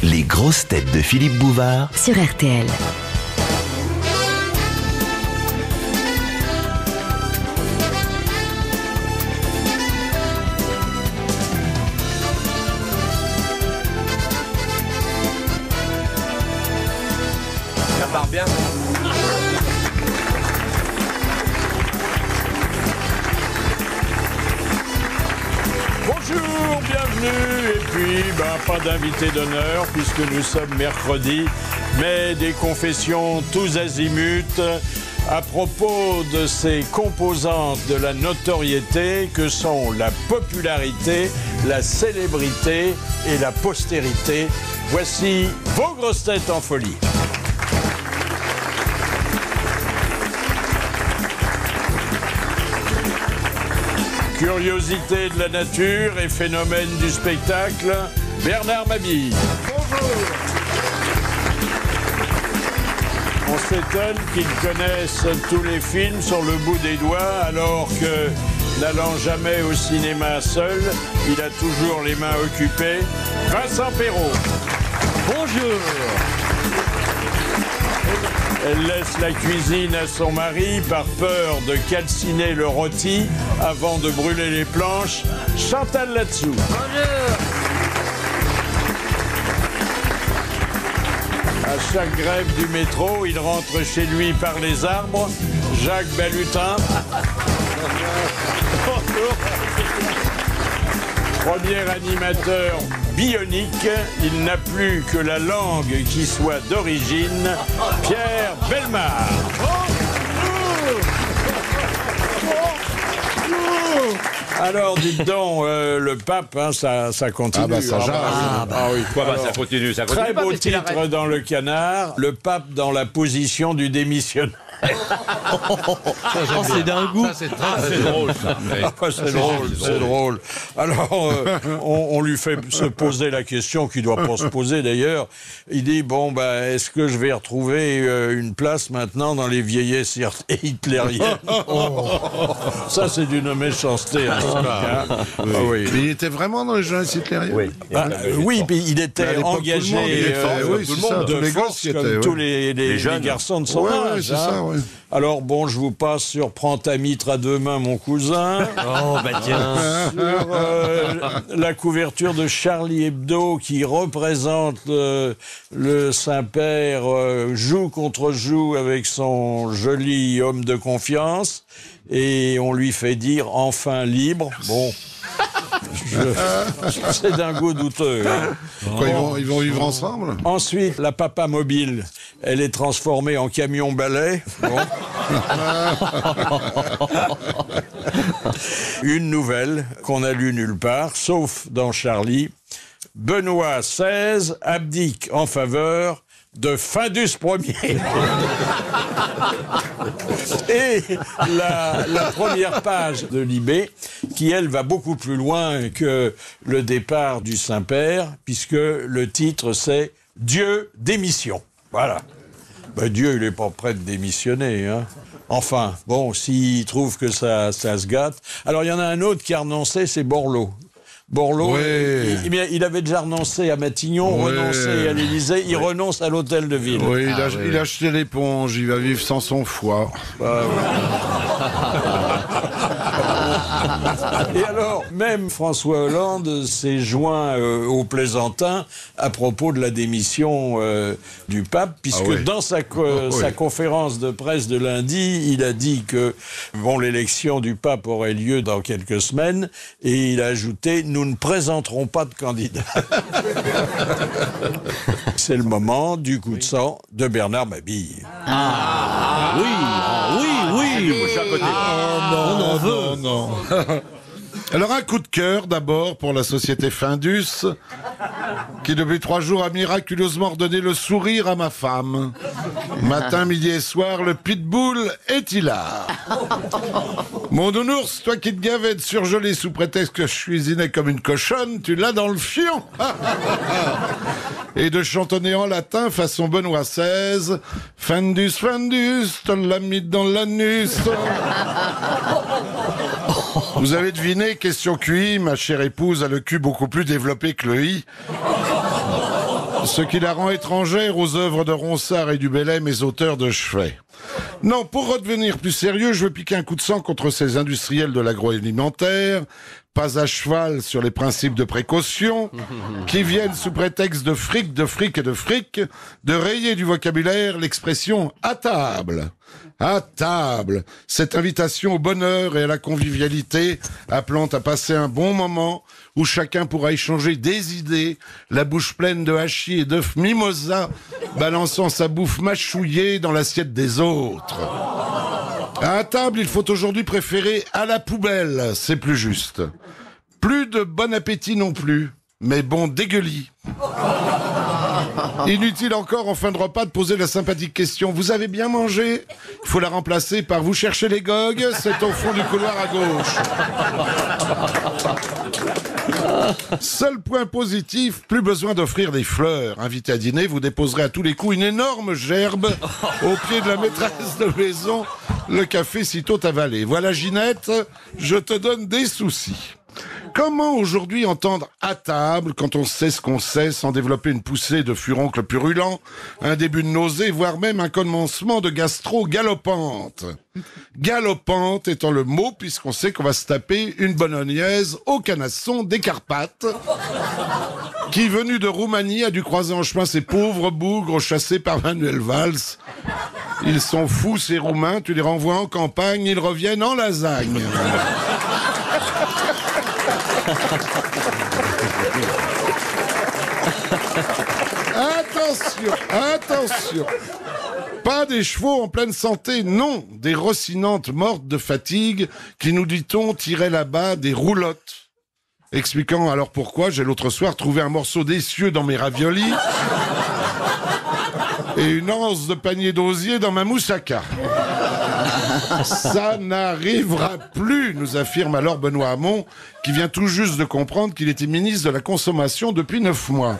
Les grosses têtes de Philippe Bouvard sur RTL. Ça part bien. Bonjour, bienvenue. Et puis, pas d'invité d'honneur puisque nous sommes mercredi, mais des confessions tous azimuts à propos de ces composantes de la notoriété que sont la popularité, la célébrité et la postérité. Voici vos grosses têtes en folie. Curiosité de la nature et phénomène du spectacle, Bernard Mabille. Bonjour. On s'étonne qu'ils connaissent tous les films sur le bout des doigts, alors que, n'allant jamais au cinéma seul, il a toujours les mains occupées. Vincent Perrault. Bonjour. Elle laisse la cuisine à son mari par peur de calciner le rôti avant de brûler les planches. Chantal Latsou. Bonjour. À chaque grève du métro, il rentre chez lui par les arbres. Jacques Balutin. Bonjour. Premier animateur bionique, il n'a plus que la langue qui soit d'origine, Pierre Bellemare. Alors, dites donc, le pape, ça continue. Ah bah ça jase. Oui. Quoi, ça continue, ça continue. Très beau titre dans le Canard, le pape dans la position du démissionnaire. C'est d'un goût. C'est drôle, ça. C'est drôle. Alors, on lui fait se poser la question qui ne doit pas se poser d'ailleurs. Il dit, est-ce que je vais retrouver une place maintenant dans les vieillesses hitlériennes? Ça, c'est d'une méchanceté. Oui. Mais il était vraiment dans les jeunesses hitlériennes? Oui, puis il était engagé tout le monde, de force comme tous les garçons de son âge. C'est ça, oui. Alors je vous passe sur Prends ta mitre à deux mains, mon cousin. Oh, bah tiens. Sur la couverture de Charlie Hebdo qui représente le Saint-Père joue contre joue avec son joli homme de confiance. Et on lui fait dire enfin libre. Bon. C'est d'un goût douteux. Quoi, ils vont vivre ensemble? Ensuite, la papa mobile, elle est transformée en camion-balai. Bon. Une nouvelle qu'on a lue nulle part, sauf dans Charlie. Benoît XVI abdique en faveur de Findus Ier. Et la première page de Libé, qui elle va beaucoup plus loin que le départ du Saint-Père, puisque le titre c'est Dieu démission. Voilà. Dieu, il n'est pas prêt de démissionner, hein. Enfin, s'il trouve que ça se gâte. Alors, il y en a un autre qui a renoncé, c'est Borloo. Borloo, il avait déjà renoncé à Matignon, renoncé à l'Élysée, il renonce à l'hôtel de ville. Oui, il a acheté l'éponge, il va vivre sans son foie. Et alors, même François Hollande s'est joint aux plaisantins à propos de la démission du pape, puisque dans sa conférence de presse de lundi, il a dit que l'élection du pape aurait lieu dans quelques semaines, et il a ajouté « Nous ne présenterons pas de candidat ». C'est le moment du coup de sang de Bernard Mabille. Non. Alors un coup de cœur d'abord pour la société Findus, qui depuis 3 jours a miraculeusement redonné le sourire à ma femme. Matin, midi et soir, le pitbull est hilar. Mon nounours, toi qui te gavais de surgeler sous prétexte que je cuisinais comme une cochonne, tu l'as dans le fion. Et de chantonner en latin façon Benoît XVI. Findus, Findus, te l'a mis dans l'anus. Vous avez deviné, question QI, ma chère épouse a le cul beaucoup plus développé que le I. Ce qui la rend étrangère aux œuvres de Ronsard et du Bellay, mes auteurs de chevet. Non, pour redevenir plus sérieux, je veux piquer un coup de sang contre ces industriels de l'agroalimentaire, pas à cheval sur les principes de précaution, qui viennent sous prétexte de fric, de rayer du vocabulaire l'expression « à table ». À table, cette invitation au bonheur et à la convivialité, appelant à passer un bon moment où chacun pourra échanger des idées, la bouche pleine de hachis et d'œufs mimosa, balançant sa bouffe mâchouillée dans l'assiette des autres. À table, il faut aujourd'hui préférer à la poubelle, c'est plus juste. Plus de bon appétit non plus, mais bon dégueulis. Inutile encore en fin de repas de poser la sympathique question « Vous avez bien mangé ?» Il faut la remplacer par « Vous cherchez les gogues ?» C'est au fond du couloir à gauche. Seul point positif, plus besoin d'offrir des fleurs. Invité à dîner, vous déposerez à tous les coups une énorme gerbe au pied de la maîtresse de maison, le café sitôt avalé. Voilà Ginette, je te donne des soucis. Comment aujourd'hui entendre à table quand on sait ce qu'on sait sans développer une poussée de furoncle purulent, un début de nausée, voire même un commencement de gastro galopante? Galopante étant le mot puisqu'on sait qu'on va se taper une bolognaise au canasson des Carpates qui, venu de Roumanie, a dû croiser en chemin ces pauvres bougres chassés par Manuel Valls. Ils sont fous ces Roumains, tu les renvoies en campagne, ils reviennent en lasagne. Attention. Pas des chevaux en pleine santé, non. Des rossinantes mortes de fatigue qui, nous dit-on, tiraient là-bas des roulottes. Expliquant alors pourquoi j'ai l'autre soir trouvé un morceau d'essieu dans mes raviolis et une anse de panier d'osier dans ma moussaka. Ça n'arrivera plus, nous affirme alors Benoît Hamon, qui vient tout juste de comprendre qu'il était ministre de la Consommation depuis 9 mois.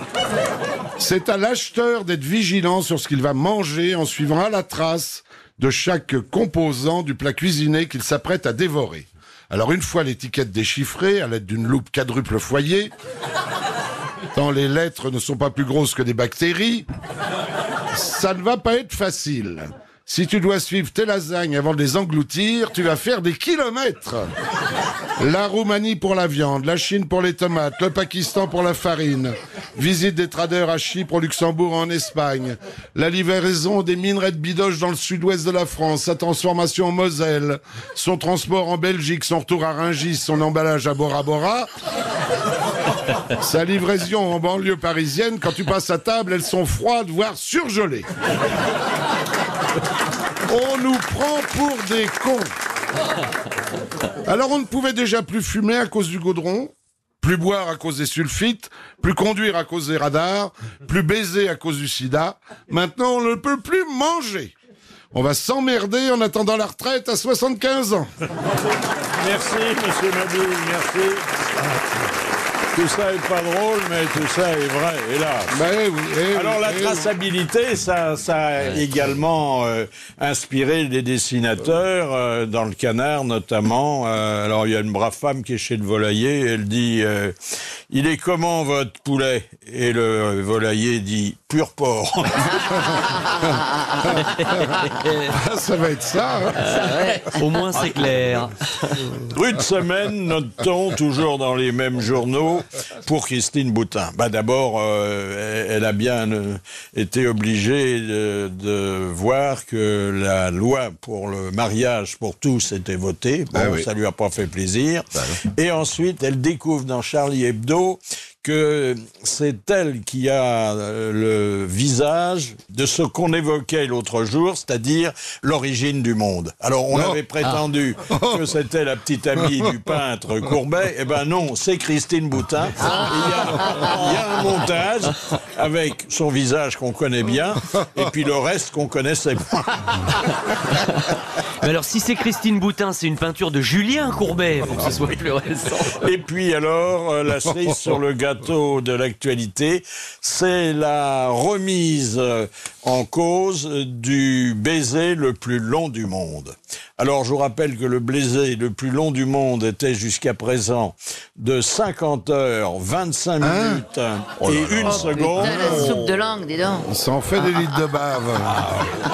C'est à l'acheteur d'être vigilant sur ce qu'il va manger en suivant à la trace de chaque composant du plat cuisiné qu'il s'apprête à dévorer. Alors une fois l'étiquette déchiffrée à l'aide d'une loupe quadruple foyer, tant les lettres ne sont pas plus grosses que des bactéries, ça ne va pas être facile. Si tu dois suivre tes lasagnes avant de les engloutir, tu vas faire des kilomètres. La Roumanie pour la viande, la Chine pour les tomates, le Pakistan pour la farine. Visite des traders à Chypre, au Luxembourg, en Espagne. La livraison des minerais de bidoche dans le sud-ouest de la France, sa transformation en Moselle, son transport en Belgique, son retour à Rungis, son emballage à Bora Bora. Sa livraison en banlieue parisienne, quand tu passes à table, elles sont froides, voire surgelées. On nous prend pour des cons. Alors on ne pouvait déjà plus fumer à cause du goudron, plus boire à cause des sulfites, plus conduire à cause des radars, plus baiser à cause du sida. Maintenant on ne peut plus manger. On va s'emmerder en attendant la retraite à 75 ans. Merci, monsieur Mabille, merci. Tout ça est pas drôle, mais tout ça est vrai, hélas. Alors la traçabilité, ça a également inspiré des dessinateurs, dans le Canard notamment. Alors il y a une brave femme qui est chez le volailler, elle dit « Il est comment votre poulet ?» Et le volailler dit « Pur porc ». Ça va être ça. Hein. Au moins c'est clair. Rude semaine, note-t-on, toujours dans les mêmes journaux, pour Christine Boutin. D'abord, elle a bien été obligée de voir que la loi pour le mariage pour tous était votée. Ça lui a pas fait plaisir. Et ensuite, elle découvre dans Charlie Hebdo que c'est elle qui a le visage de ce qu'on évoquait l'autre jour, c'est-à-dire l'origine du monde. Alors, on avait prétendu que c'était la petite amie du peintre Courbet. Eh ben non, c'est Christine Boutin. Il y a un montage avec son visage qu'on connaît bien et puis le reste qu'on connaissait pas. Mais alors, si c'est Christine Boutin, c'est une peinture de Julien Courbet, pour que ce soit plus récent. Et puis alors, la cerise sur le gâteau plateau de l'actualité, c'est la remise en cause du baiser le plus long du monde. Alors, je vous rappelle que le baiser le plus long du monde était jusqu'à présent de 50 heures, 25 minutes et 1 seconde. Putain, la soupe de langue, dis donc. Ça en fait des litres de bave.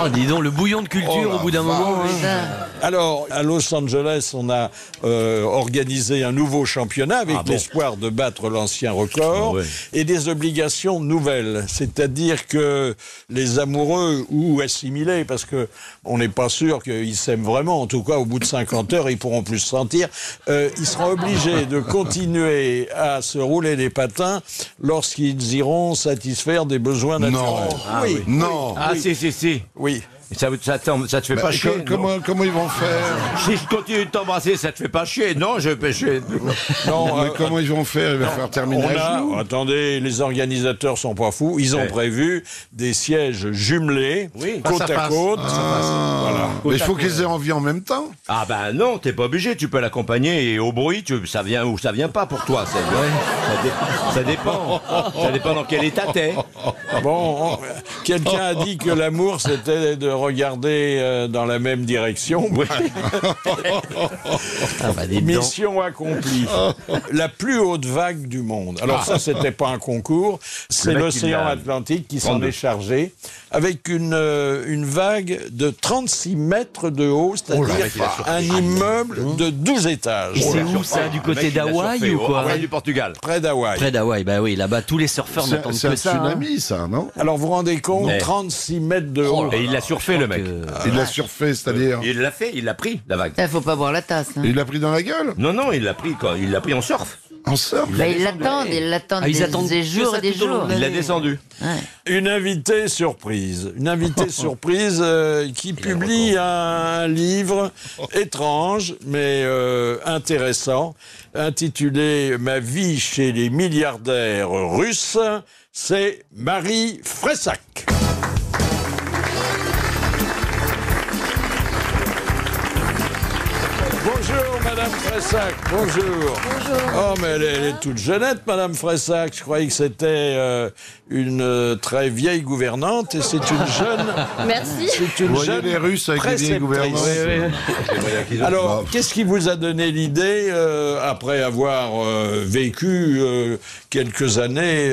Oh, dis donc, le bouillon de culture au bout d'un moment. Hein. Putain. Alors, à Los Angeles, on a organisé un nouveau championnat avec l'espoir de battre l'ancien record et des obligations nouvelles. C'est-à-dire que les amoureux ou assimilés, parce que on n'est pas sûr qu'ils s'aiment vraiment, en tout cas au bout de 50 heures, ils pourront plus se sentir, ils seront obligés de continuer à se rouler les patins lorsqu'ils iront satisfaire des besoins naturels. Oui. Non. Ah, si. Oui. Ça te fait pas chier. Comment ils vont faire? Si je continue de t'embrasser, ça te fait pas chier. Non, je vais pêcher. Non, Mais comment ils vont faire? Il va falloir terminer à genoux. Attendez, les organisateurs sont pas fous. Ils ont prévu des sièges jumelés, côte à côte. Voilà. Mais il faut qu'ils aient envie en même temps. Ah ben non, t'es pas obligé. Tu peux l'accompagner et au bruit, ça vient ou ça vient pas pour toi. Ça dépend. Ça dépend dans quel état t'es. Bon, quelqu'un a dit que l'amour c'était de regarder dans la même direction. Mission accomplie. La plus haute vague du monde. Alors ça, c'était pas un concours, c'est l'océan Atlantique qui s'en est chargé, avec une vague de 36 mètres de haut, c'est-à-dire un immeuble de 12 étages. Et c'est où ça, du côté d'Hawaï ou quoi? Près du Portugal. Près d'Hawaï. Près d'Hawaï, bah oui, là-bas tous les surfeurs n'attendent C'est que un ça. tsunami, ça, non? Alors vous vous rendez compte, 36 mètres de haut. Et il l'a surfait, le mec. Il l'a surfait, c'est-à-dire. Il l'a fait, il l'a pris, la vague. Il faut pas boire la tasse. Hein. Il l'a pris dans la gueule? Non, il l'a pris quoi. Il l'a pris en surf. En surf? Bah, ils l'attendent ils attendent des jours et des jours. Il l'a descendu. Ouais. Une invitée surprise. Une invitée surprise qui publie un livre étrange, mais intéressant, intitulé « Ma vie chez les milliardaires russes ». C'est Marie Fressac. Bonjour Madame Fressac, bonjour. Bonjour. Oh mais elle est toute jeunette Madame Fressac, je croyais que c'était une très vieille gouvernante et c'est une jeune... Merci. C'est une Vous voyez jeune les Russes avec les vieilles gouvernantes. Alors, qu'est-ce qui vous a donné l'idée, après avoir vécu quelques années...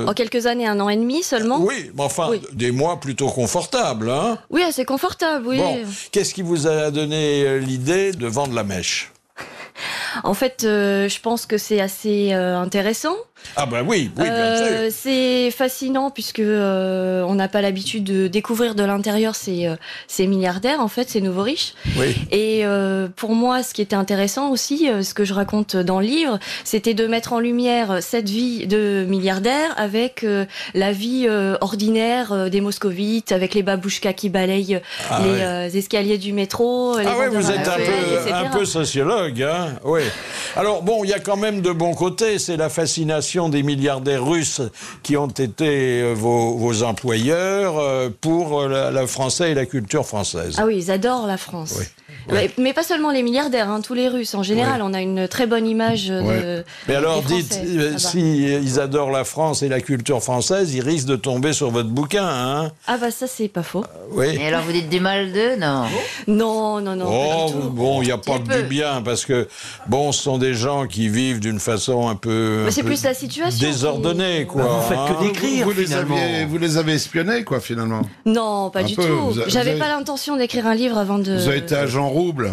En quelques années, 1 an et demi seulement. Oui, mais enfin, Oui. des mois plutôt confortables, hein? Oui, assez confortable, oui. Bon, qu'est-ce qui vous a donné l'idée de vendre la mèche? En fait, je pense que c'est assez intéressant. Ah ben oui, bien sûr. C'est fascinant puisque on n'a pas l'habitude de découvrir de l'intérieur ces milliardaires, en fait, ces nouveaux riches. Oui. Et pour moi, ce qui était intéressant aussi, ce que je raconte dans le livre, c'était de mettre en lumière cette vie de milliardaire avec la vie ordinaire des moscovites, avec les babouchkas qui balayent les escaliers du métro. Les Ah oui, vendeurs vous à êtes café, etc. un peu sociologue, hein? Oui. Alors bon, il y a quand même de bons côtés, c'est la fascination des milliardaires russes qui ont été vos employeurs pour la française et la culture française. Ah oui, ils adorent la France. Oui. Mais pas seulement les milliardaires, hein, tous les Russes. En général, on a une très bonne image de. Mais alors, des dites, Français, là-bas. si ils adorent la France et la culture française, ils risquent de tomber sur votre bouquin, hein? Ah bah ça, c'est pas faux. Oui. Et alors vous dites du mal d'eux? Non. Non. Pas Oh, du tout. bon, il n'y a pas petit que du peu. bien, parce que, bon, ce sont des gens qui vivent d'une façon un peu... Mais c'est plus la situation. désordonnée, quoi. Vous faites que hein. d'écrire, finalement. Vous les avez espionnés, quoi, finalement. Non, pas Un du peu, tout. vous avez- J'avais pas l'intention d'écrire un livre avant de. Vous avez été agent rouble.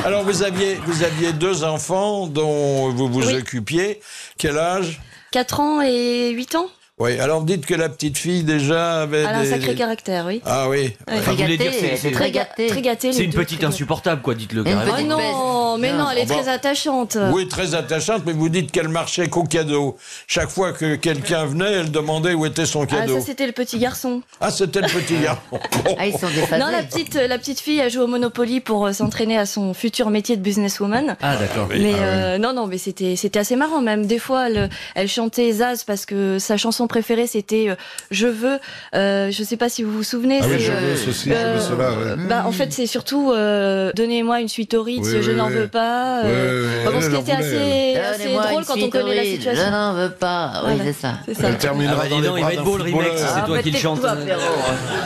Alors, vous aviez 2 enfants dont vous vous Oui. occupiez. Quel âge? 4 ans et 8 ans. Oui, alors dites que la petite fille, déjà, avait Elle a un sacré caractère, oui. Ah oui. Ouais. Enfin, vous voulez dire, Gâté, c'est très gâté. Très gâtée. c'est les une deux, petite très gâtée. insupportable, quoi, dites-le Une carrément. Ah petite non, mais non, elle est Bon. très attachante. Oui, très attachante, mais vous dites qu'elle marchait qu'au cadeau. Chaque fois que quelqu'un venait, elle demandait où était son Ah, cadeau. ça c'était le petit garçon. Ah, c'était le petit gars. Ah, ils sont déphasés. Non, la petite fille, elle joue au Monopoly pour s'entraîner à son futur métier de businesswoman. Ah, d'accord. Mais non, mais c'était assez marrant même. Des fois, elle chantait Zaz parce que sa chanson chanson préférée, c'était Je veux. Je sais pas si vous vous souvenez. Ah oui, c'est, je veux ceci, je veux cela. Ouais. Bah, en fait, c'est surtout Donnez-moi une suite au Ritz, Oui, je oui, n'en oui. veux pas. Oui, oui, Bon, elle ce qui en était voulait, assez Donnez-moi drôle une quand on suite connaît la horrible, situation. Je n'en veux pas. Oui, Voilà. c'est ça. C'est ça. Elle terminera Ah bah dans dis les donc, il bras va être d'un beau le remake, footballeur. c'est toi qui le chante.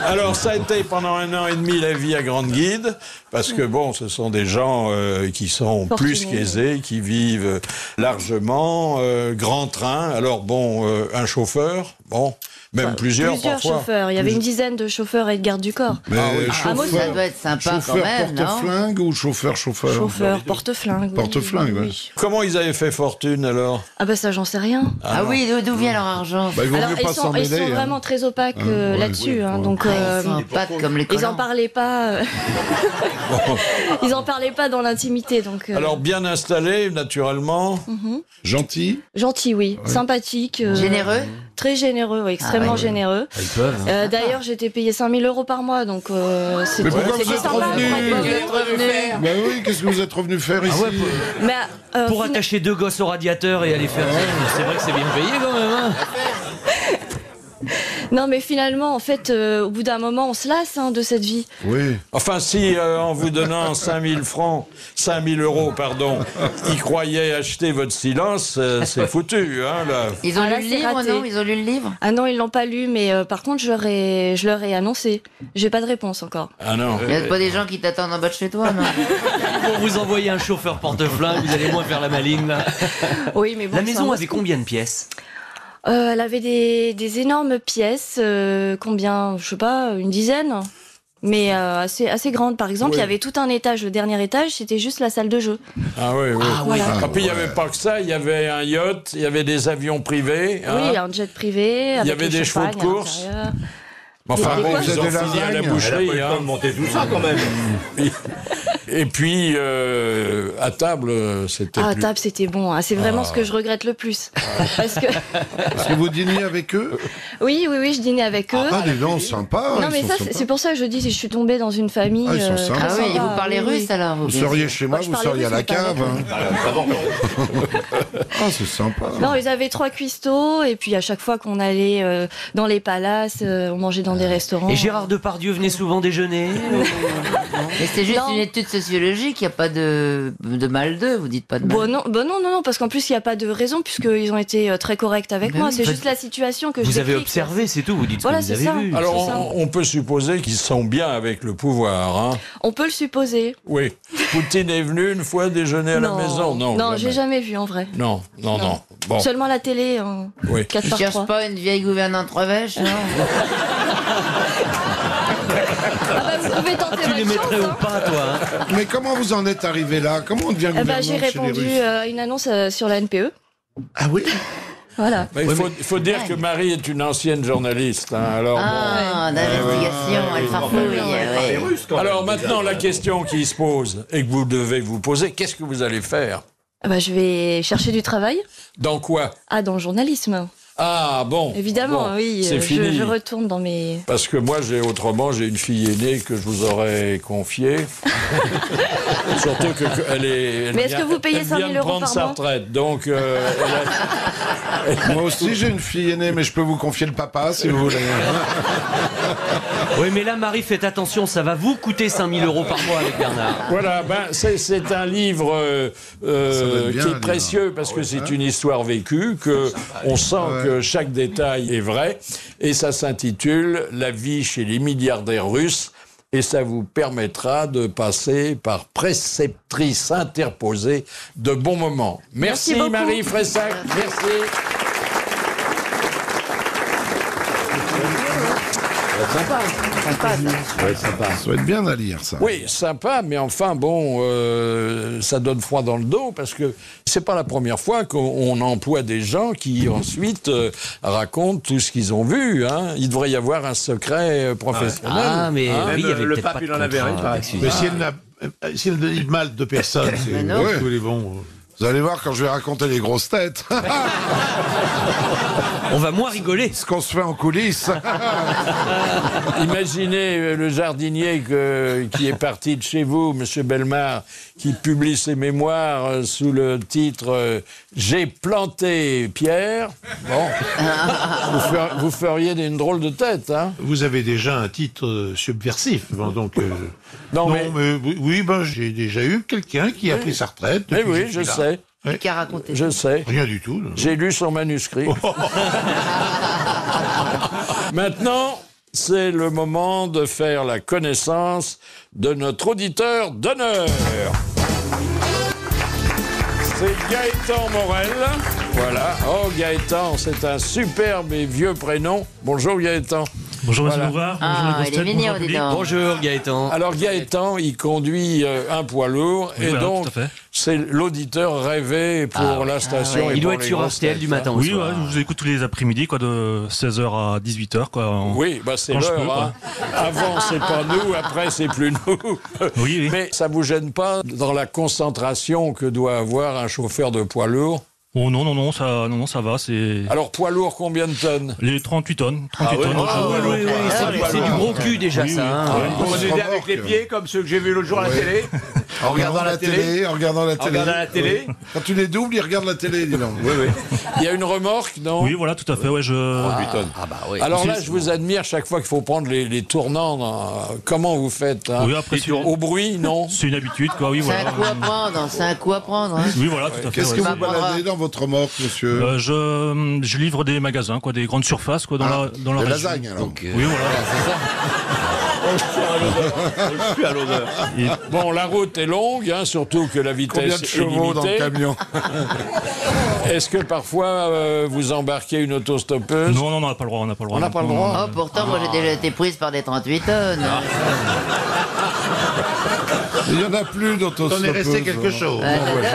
Alors, ça a été pendant 1 an et demi la vie à Grande Guide, parce que bon, ce sont des gens qui sont Fortunés. plus qu'aisés, qui vivent largement, grand train. Alors bon, un chauffeur, bon, même plusieurs parfois. chauffeurs. Il y avait une dizaine de chauffeurs et de gardes du corps. Mais Ah, moi, Ça doit être sympa quand chauffeur même, non? porte-flingue ou chauffeur? Chauffeurs, porte-flingue. oui. Porte-flingue, ouais. Oui. Comment ils avaient fait fortune alors? Ah bah ça, j'en sais rien. Ah oui, d'où vient leur argent? Bah, il vaut Alors, mieux ils pas s'en sont mêler. hein. vraiment très opaques ouais, là-dessus. oui, hein, ouais. donc, Ils sont pattes comme les ils en collants. parlaient pas. Ils en parlaient pas dans l'intimité. Donc, Alors bien installé, naturellement. Gentil. gentil, oui, sympathique, Généreux? très généreux, oui, extrêmement généreux. Ils peuvent. D'ailleurs, j'étais payé 5 000 € par mois, donc c'était Mais pourquoi vous c'était êtes sympa. revenu pour être- Bah oui, qu'est-ce que vous êtes revenu faire ici? Mais, Pour fina- attacher 2 gosses au radiateur et aller faire. C'est vrai que c'est bien payé quand même. Hein. Non, mais finalement, en fait, au bout d'un moment, on se lasse de cette vie. Oui. Enfin, si en vous donnant 5 000 €, pardon, ils croyaient acheter votre silence, c'est foutu, hein, là. Ils ont Ah, là, lu le c'est livre, raté. non? Ils ont lu le livre? Ah non, ils l'ont pas lu, mais par contre, je leur ai annoncé. J'ai pas de réponse encore. Ah non. Il n'y a pas des gens qui t'attendent en bas de chez toi, non? Pour vous envoyer un chauffeur porte-flingue, vous allez moins faire la maline là. Oui, mais bon. La c'est maison un avait combien de pièces? Elle avait des énormes pièces, combien, je sais pas, une dizaine, mais assez grandes. Par exemple, Oui. il y avait tout un étage, le dernier étage, c'était juste la salle de jeu. Ah oui, oui. Voilà. Ah, puis il n'y avait pas que ça, il y avait un yacht, il y avait des avions privés. hein. Oui, un jet privé. Avec avait le des chevaux de champagne à course. l'intérieur. Enfin Des bon, quoi? ils ont Vous avez fini à la lasagne. boucherie. Elle a pas eu le temps de hein. monter tout ça quand même. Et puis, à table, c'était Ah, à plus... table, c'était bon. C'est vraiment ce que je regrette le plus. Parce que, Est-ce que vous dîniez avec eux? oui, je dînais avec eux. Ah, des gens sympas. non, ils mais sont ça, sympas. c'est pour ça que je dis, je suis tombée dans une famille. Ah, ils sont sympas. très Ah oui, et sympa. vous parlez Oui, russe alors? Vous bien seriez sûr. chez moi, Moi, je vous parlais seriez à russe, la mais pas cave. hein. Ah, c'est sympa. Non, ils avaient 3 cuistots, et puis à chaque fois qu'on allait dans les palaces, on mangeait dans des restaurants. Et Gérard Depardieu venait souvent déjeuner. Mais c'est juste Non. une étude sociologique, il n'y a pas de mal d'eux, vous dites pas de mal. Bon, non, parce qu'en plus, il n'y a pas de raison, puisqu'ils ont été très corrects avec Ben moi. oui. C'est juste la situation que je Vous avez décris. observé, c'est tout. Vous dites ce Voilà, que vous c'est avez ça. vu. Alors, c'est ça. on peut supposer qu'ils sont bien avec le pouvoir. Hein. On peut le supposer. Oui. Poutine est venu une fois déjeuner à la maison? Non, Non, j'ai jamais vu en vrai. Non. Bon, Seulement la télé en oui. 4 Tu par cherches 3. pas une vieille gouvernante revêche, non? Vous pouvez tenter Tu les votre mettrais chance, ou hein. pas, toi hein Mais comment vous en êtes arrivé là? Comment on devient gouvernante J'ai chez les répondu Russes? à une annonce sur la NPE. Ah oui? Voilà. Mais il faut dire que Marie est une ancienne journaliste. Hein. Alors, Ah, d'investigation, elle farfouille. oui. alors maintenant, la question qui se pose et que vous devez vous poser, qu'est-ce que vous allez faire? Je vais chercher du travail. Dans quoi? Ah, dans le journalisme. Ah bon. Évidemment, bon, oui. C'est fini. Je retourne dans mes... Parce que moi, j'ai une fille aînée que je vous aurais confiée. Surtout qu'elle est. Mais est-ce que vous payez 5 000 elle vient de € prendre par sa mois retraite, donc. Moi aussi, j'ai une fille aînée, mais je peux vous confier le papa si vous voulez. Oui, mais là, Marie, faites attention, ça va vous coûter 5 000 € par mois avec Bernard. Voilà, c'est un livre doit être bien, qui un est précieux parce que c'est une histoire vécue, que on sent que chaque détail est vrai, et ça s'intitule « La vie chez les milliardaires russes ». Et ça vous permettra de passer par préceptrice interposée de bons moments. Merci beaucoup. Marie Fressac, merci. Ça doit être bien à lire, ça. Oui, sympa, mais enfin bon, ça donne froid dans le dos parce que c'est pas la première fois qu'on emploie des gens qui ensuite racontent tout ce qu'ils ont vu. Hein. Il devrait y avoir un secret professionnel. Ah, mais Hein. oui, il y avait le peut-être pape, pas de il en avait contrat un, pareil. avec Suzanne. Mais si elle ne dit mal de personne, c'est non. Ouais. tous les bons. Vous allez voir quand je vais raconter les grosses têtes. On va moins rigoler. Ce qu'on se fait en coulisses. Imaginez le jardinier qui est parti de chez vous, Monsieur Bellemare, qui publie ses mémoires sous le titre J'ai planté Pierre. Bon, vous feriez une drôle de tête, hein. Vous avez déjà un titre subversif, donc... Non, mais oui, j'ai déjà eu quelqu'un qui a pris sa retraite. mais depuis que oui, je suis là. sais. Ouais. Qui a raconté? Je sais. Rien du tout. non. J'ai lu son manuscrit. Maintenant, c'est le moment de faire la connaissance de notre auditeur d'honneur. C'est Gaëtan Morel. Voilà. Oh, Gaëtan, c'est un superbe et vieux prénom. Bonjour, Gaëtan. Bonjour, monsieur Voilà. Bouvard. Ah, bonjour, les il est grosses têtes, mignon, bonjour, dis public. donc. Bonjour Gaëtan. Alors, Gaëtan, il conduit un poids lourd. Oui, et voilà, donc, tout à fait. c'est l'auditeur rêvé pour la station. ouais. et Il doit pour être les sur grosses RTL têtes, du hein. matin au Oui, soir. ouais, je vous écoute tous les après-midi, quoi, de 16h à 18h, quoi. Oui, bah c'est Quand je l'heure. peux, Hein. Avant, c'est pas nous, après, c'est plus nous. Oui. Mais ça vous gêne pas dans la concentration que doit avoir un chauffeur de poids lourd? Oh non, ça va, c'est... Alors, poids lourd, combien de tonnes? Les 38 tonnes. 38 ouais, tonnes. donc, C'est du gros cul déjà ça. hein. On va aider avec les pieds, comme ceux que j'ai vus l'autre jour à la télé. En regardant la télé. En regardant la En regardant la télé. Quand tu les doubles, ils regardent la télé, dis donc. Oui, oui. Il y a une remorque, non? Oui, voilà, tout à fait, ouais, Ah bah oui. Alors là, je vous admire chaque fois qu'il faut prendre les tournants. Comment vous faites, hein? Oui, après, Au bruit, non? c'est une habitude, quoi, oui, C'est un voilà. coup à prendre, c'est un coup à prendre. Hein. Oui, voilà, tout à fait. Qu'est-ce que ouais. vous baladez dans votre remorque, monsieur Je livre des magasins, quoi, des grandes surfaces, quoi, dans la Des région. lasagnes, alors. Oui, voilà. Plus à l'odeur. Bon, la route est longue, hein, surtout que la Combien vitesse de est chevaux dans le limitée. camion Est-ce que parfois vous embarquez une autostoppeuse? Non, on n'a pas le droit, on n'a pas le droit. On n'a pas le Non, droit. non. Oh, pourtant, moi j'ai déjà été prise par des 38 tonnes. Il n'y en a plus Il en d'autostoppeuse. est resté quelque chose. Ah, j'adore, ouais.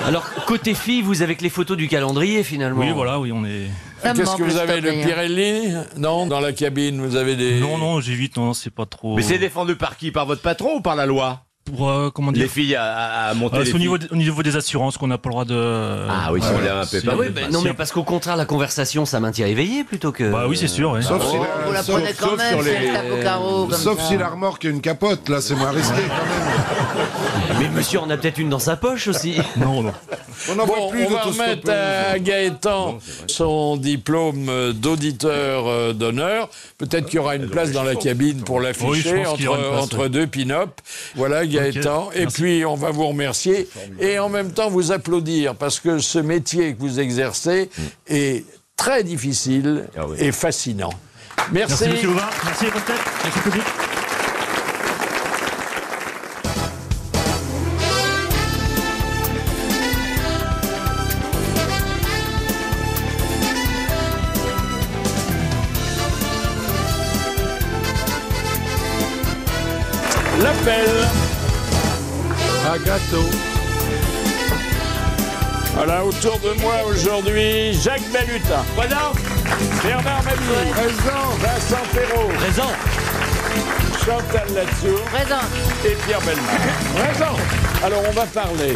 Alors côté fille, vous avez que les photos du calendrier finalement. Oui, voilà, oui, on est... Ça me Qu'est-ce manque que vous avez, stop, le d'ailleurs. Pirelli? Non, dans la cabine, vous avez des... Non, j'évite, non, c'est pas trop... Mais c'est défendu par qui? Par votre patron ou par la loi? Pour, comment dire... Les filles à monter les c'est au filles. niveau des assurances qu'on n'a pas le droit de... Ah oui, si on lève un peu si- pas. Ah oui, bah, non mais parce qu'au contraire la conversation ça maintient éveillé plutôt que. Bah oui, c'est sûr, ouais. Sauf si Oh, vous la prenez quand même, sur si les- elle tape au carreau comme Sauf ça. si la remorque a une capote, là c'est moins risqué quand même. Mais monsieur en a peut-être une dans sa poche aussi. Non. On n'en voit Bon, plus on va remettre à Gaëtan son diplôme d'auditeur d'honneur. Peut-être qu'il y aura une place dans la cabine pour Oui, je l'afficher pense qu'il y aura une place, entre ouais. deux pin-up. Voilà Gaëtan. Et merci. puis on va vous remercier et en même temps vous applaudir parce que ce métier que vous exercez est très difficile Ah oui. et fascinant. Merci. Merci, monsieur Bouvard. Merci, les grosses têtes. Merci, le public. L'appel. Un gâteau. Voilà, autour de moi aujourd'hui, Jacques Balutin. Voilà. Bernard Mabille. Présent. Vincent Perrault. Présent. Chantal Latsou. Présent. Et Pierre Bellemare. Alors, on va parler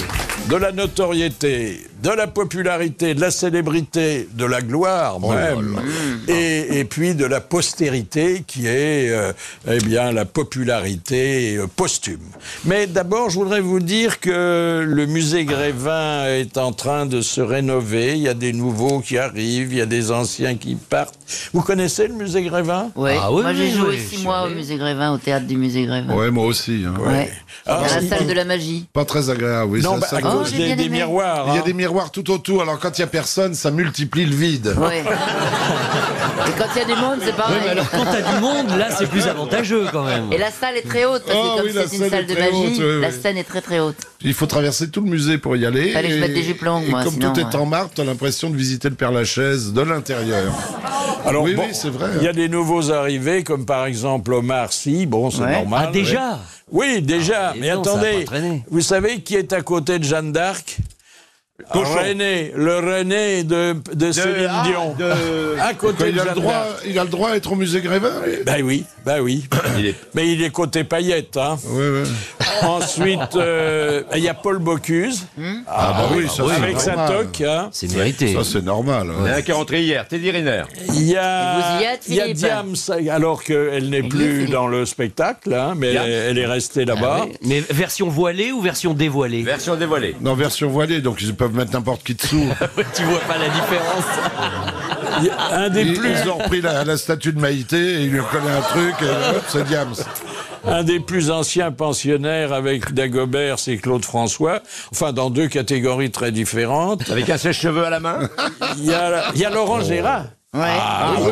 de la notoriété, de la popularité, de la célébrité, de la gloire même, et puis de la postérité qui est, eh bien, la popularité posthume. Mais d'abord, je voudrais vous dire que le musée Grévin est en train de se rénover. Il y a des nouveaux qui arrivent, il y a des anciens qui partent. Vous connaissez le musée Grévin? Ouais. Ah oui, moi j'ai oui, joué oui, 6 mois au musée Grévin, au théâtre du musée Grévin. Ouais, moi aussi. Hein. Ouais. Ah, Dans la il- salle de la magie. Pas très agréable, oui. Non, ça, bah, à Oh, cause j'ai bien des aimé. miroirs. Il y a hein. des miroirs tout autour, alors quand il n'y a personne, ça multiplie le vide. Ouais. Et quand il y a du monde, c'est Oui, pareil. mais alors quand t'as du monde, là c'est plus avantageux quand même. Et la salle est très haute, parce que Oh, comme oui, la c'est une salle salle est de très magie, haute, oui, la oui. scène est très très haute. Il faut traverser tout le musée pour y aller. Fallait que je mette des jupes longues, moi, Et comme sinon, tout est ouais. en marbre, t'as l'impression de visiter le Père-Lachaise de l'intérieur. Alors, Oui, bon, oui, c'est vrai. Il y a des nouveaux arrivés, comme par exemple Omar Sy. Bon, c'est Ouais. normal. Ah déjà. Oui, déjà. dis Mais donc, ça a attendez, pas traîné. vous savez qui est à côté de Jeanne d'Arc? René, le René de Céline Dion. À côté de Il a, Jeanne le droit, d'Arc. il a le droit à être au musée Grévin, lui. Ben oui, ben oui. Il est- Mais il est côté paillettes, hein. Oui, oui. Ensuite, il y a Paul Bocuse. Oui, ça c'est avec sa normal. toque. Hein. C'est mérité. Ça c'est normal. Il y en a un qui est rentré hier, Teddy Riner. Il y a, Et vous y êtes, il y a Philippe Diams, alors qu'elle n'est plus Philippe. dans le spectacle, hein, mais Diams. elle est restée là-bas. Mais version voilée ou version dévoilée? Version dévoilée. Non, version voilée, donc ils peuvent mettre n'importe qui dessous. Tu vois pas la différence. Il y a un des plus Ils ont repris la statue de Maïté et ils lui ont collé un truc et hop, c'est Diams. Un des plus anciens pensionnaires avec Dagobert, c'est Claude François. Enfin, dans deux catégories très différentes. Avec un sèche-cheveux à la main. Il y a Laurent Gérard. Ouais.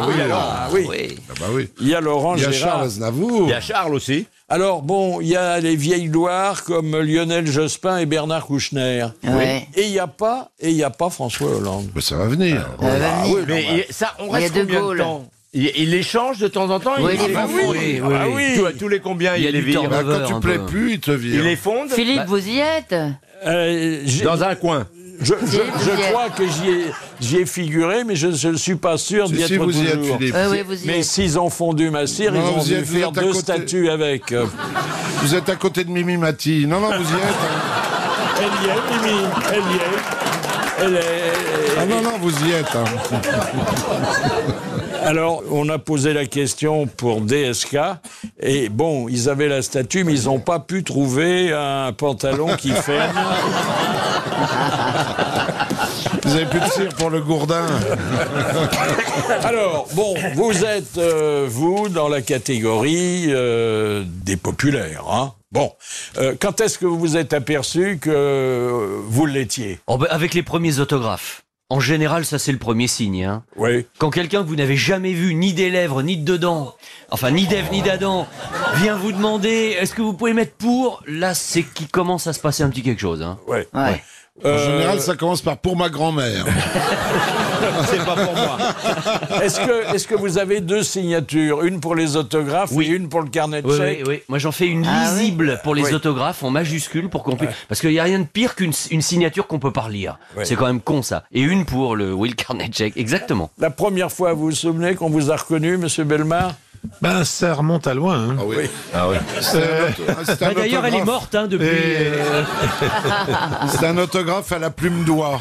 Oui, alors. Ah oui. Oui. Ah bah oui. Il y a Laurent Il y a Gérard. Charles Aznavour. Il y a Charles aussi. Alors bon, il y a les vieilles gloires comme Lionel Jospin et Bernard Kouchner. Ouais. Et il y a pas François Hollande. Mais ça va venir. Mais ça, on Il y a reste De combien Gaulle. de temps il les change de temps en temps. Oui, il il ah les oui, fond. Oui, ah oui. oui. Tous les combien Il y a il les du vire temps. Bah, quand Lover, tu un plais peu. plus, il te vire. Il les fonde Philippe, vous y êtes dans un coin. Je vous y êtes. crois que j'y ai figuré, mais je ne suis pas sûr d'y Si être vous y êtes, toujours. Philippe. Oui, vous y Mais êtes. s'ils ont fondu ma cire, Non, ils ont vous y dû êtes, vous faire êtes à deux côté. statues avec. Vous êtes à côté de Mimi Mati. Non, vous y êtes. Elle y est, Mimi, elle y est. Elle est... Ah non, vous y êtes. Hein. Alors, on a posé la question pour DSK, et bon, ils avaient la statue, mais ils n'ont pas pu trouver un pantalon qui ferme. Vous avez plus de cire pour le gourdin. Alors, bon, vous êtes, vous, dans la catégorie des populaires, hein. Bon, quand est-ce que vous vous êtes aperçu que vous l'étiez? Oh, bah, avec les premiers autographes. En général, ça c'est le premier signe. Hein. Oui. Quand quelqu'un que vous n'avez jamais vu, ni des lèvres, ni de dedans, enfin ni d'Ève, ni d'Adam, vient vous demander est-ce que vous pouvez mettre pour, là c'est qu'il commence à se passer un petit quelque chose. Hein. Ouais. Ouais. En général, ça commence par pour ma grand-mère. C'est pas pour moi. Est-ce que vous avez deux signatures, une pour les autographes et une pour le carnet de Oui, chèques? oui, oui. Moi j'en fais une Ah, lisible pour les Oui. autographes en majuscule pour qu'on puisse. Parce qu'il n'y a rien de pire qu'une signature qu'on peut pas relire. Ouais. C'est quand même con ça. Et une pour le carnet de chèques. Exactement. La première fois, vous vous souvenez qu'on vous a reconnu, Monsieur Bellemare? Ben, ça remonte à loin. Hein. Ah oui. Ah oui. C'est un Bah, d'ailleurs, elle est autographe. morte hein, depuis. C'est un autographe à la plume d'oie.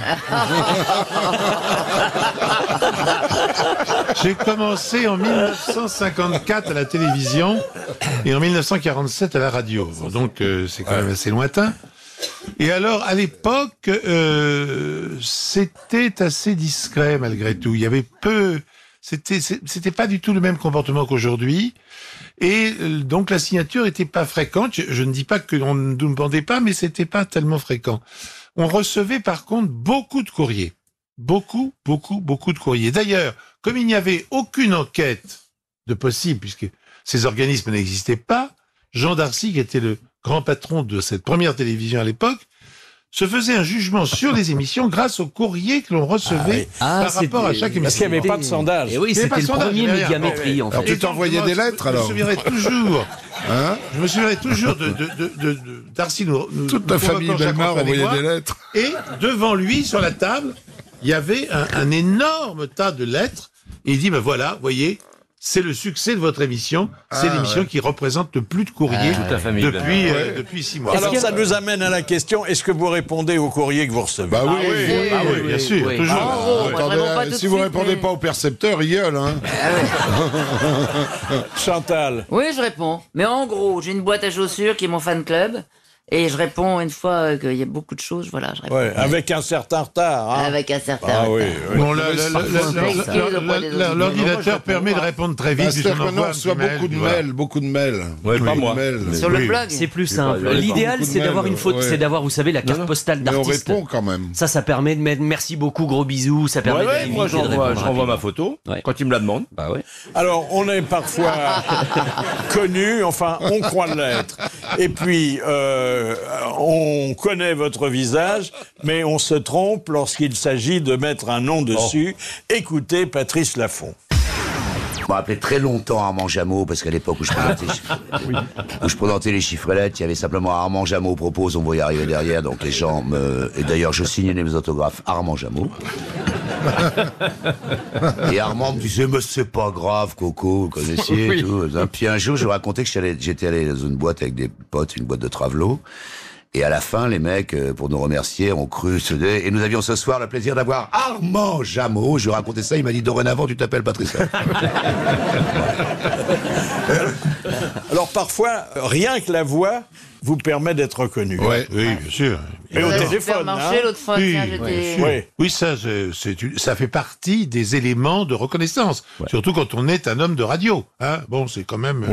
J'ai commencé en 1954 à la télévision et en 1947 à la radio. Donc, c'est quand même assez lointain. Et alors, à l'époque, c'était assez discret malgré tout. Il y avait peu... C'était pas du tout le même comportement qu'aujourd'hui. Et donc, la signature était pas fréquente. Je ne dis pas qu'on ne nous demandait pas, mais c'était pas tellement fréquent. On recevait par contre beaucoup de courriers. Beaucoup de courriers. D'ailleurs, comme il n'y avait aucune enquête de possible, puisque ces organismes n'existaient pas, Jean Darcy, qui était le grand patron de cette première télévision à l'époque, se faisait un jugement sur les émissions grâce aux courriers que l'on recevait Ah, par rapport à c'était- chaque Parce qu'il émission. n'y avait pas de sondage. Et oui, Il y avait pas c'était de le sondage, premier il y avait rien. médiamétrie en Alors, fait. tu t'envoyais des lettres, alors? Je me souviendrai toujours. Hein? Je me souviendrai toujours de Darcy nous Toute la nous famille convoquant chaque Bellemare fois avec envoyait moi. des lettres. Et devant lui, sur la table, il y avait un énorme tas de lettres. Et il dit, ben voilà, voyez, c'est le succès de votre émission. C'est l'émission qui représente le plus de courriers Toute la famille depuis 6 mois. Alors, ça nous amène à la question, est-ce que vous répondez aux courriers que vous recevez? Bah oui. Ah oui, bien sûr, oui. toujours. En gros, moi, Attendez, je réponds pas tout de si vous suite, répondez mais- pas au percepteur, il gueule. Hein. Chantal. Oui, je réponds. Mais en gros, j'ai une boîte à chaussures qui est mon fan club. Et je réponds une fois qu'il y a beaucoup de choses. Voilà, je réponds. Ouais, avec un certain retard. Hein. Avec un certain Ah oui, retard. oui. Bon, l'ordinateur permet de répondre très vite. C'est-à-dire que puisqu'on maintenant, on envoie un reçoit petit mail, beaucoup de voilà. mails, beaucoup de mails. Ouais, pas Beaucoup de moi. mails. Sur le Oui. blog. C'est plus simple. pas- L'idéal, beaucoup de c'est d'avoir mails, une photo, ouais. c'est d'avoir, vous savez, la carte postale Mais on d'artiste. répond quand même. Ça permet de mettre merci beaucoup, gros bisous. Ça permet Ouais, d'aller moi vite et de j'envoie répondre ma rapidement. photo Ouais. quand il me la demande. Bah ouais. Alors, on est parfois connu, enfin, on croit l'être. Et puis, on connaît votre visage, mais on se trompe lorsqu'il s'agit de mettre un nom dessus. Écoutez Patrice Laffont. On m'a appelé très longtemps Armand Jameau, parce qu'à l'époque où je présentais les chiffrelettes, il y avait simplement Armand Jameau propose, on voyait arriver derrière, donc les gens me... Et d'ailleurs, je signais mes autographes Armand Jameau. Et Armand me disait, mais c'est pas grave, Coco, vous connaissiez et tout. Puis un jour, je lui racontais que j'étais allé dans une boîte avec des potes, une boîte de Travelot. Et à la fin, les mecs, pour nous remercier, ont cru et nous avions ce soir le plaisir d'avoir Armand Jameau. Je lui ai raconté ça, il m'a dit, dorénavant, tu t'appelles Patricia. Alors parfois, rien que la voix vous permet d'être reconnu. Ouais, oui, bien sûr. Et au Au téléphone, supermarché, l'autre fois, Oui, tiens, j'étais... Oui. ça, ça fait partie des éléments de reconnaissance. Surtout quand on est un homme de radio. Hein. Bon, c'est quand même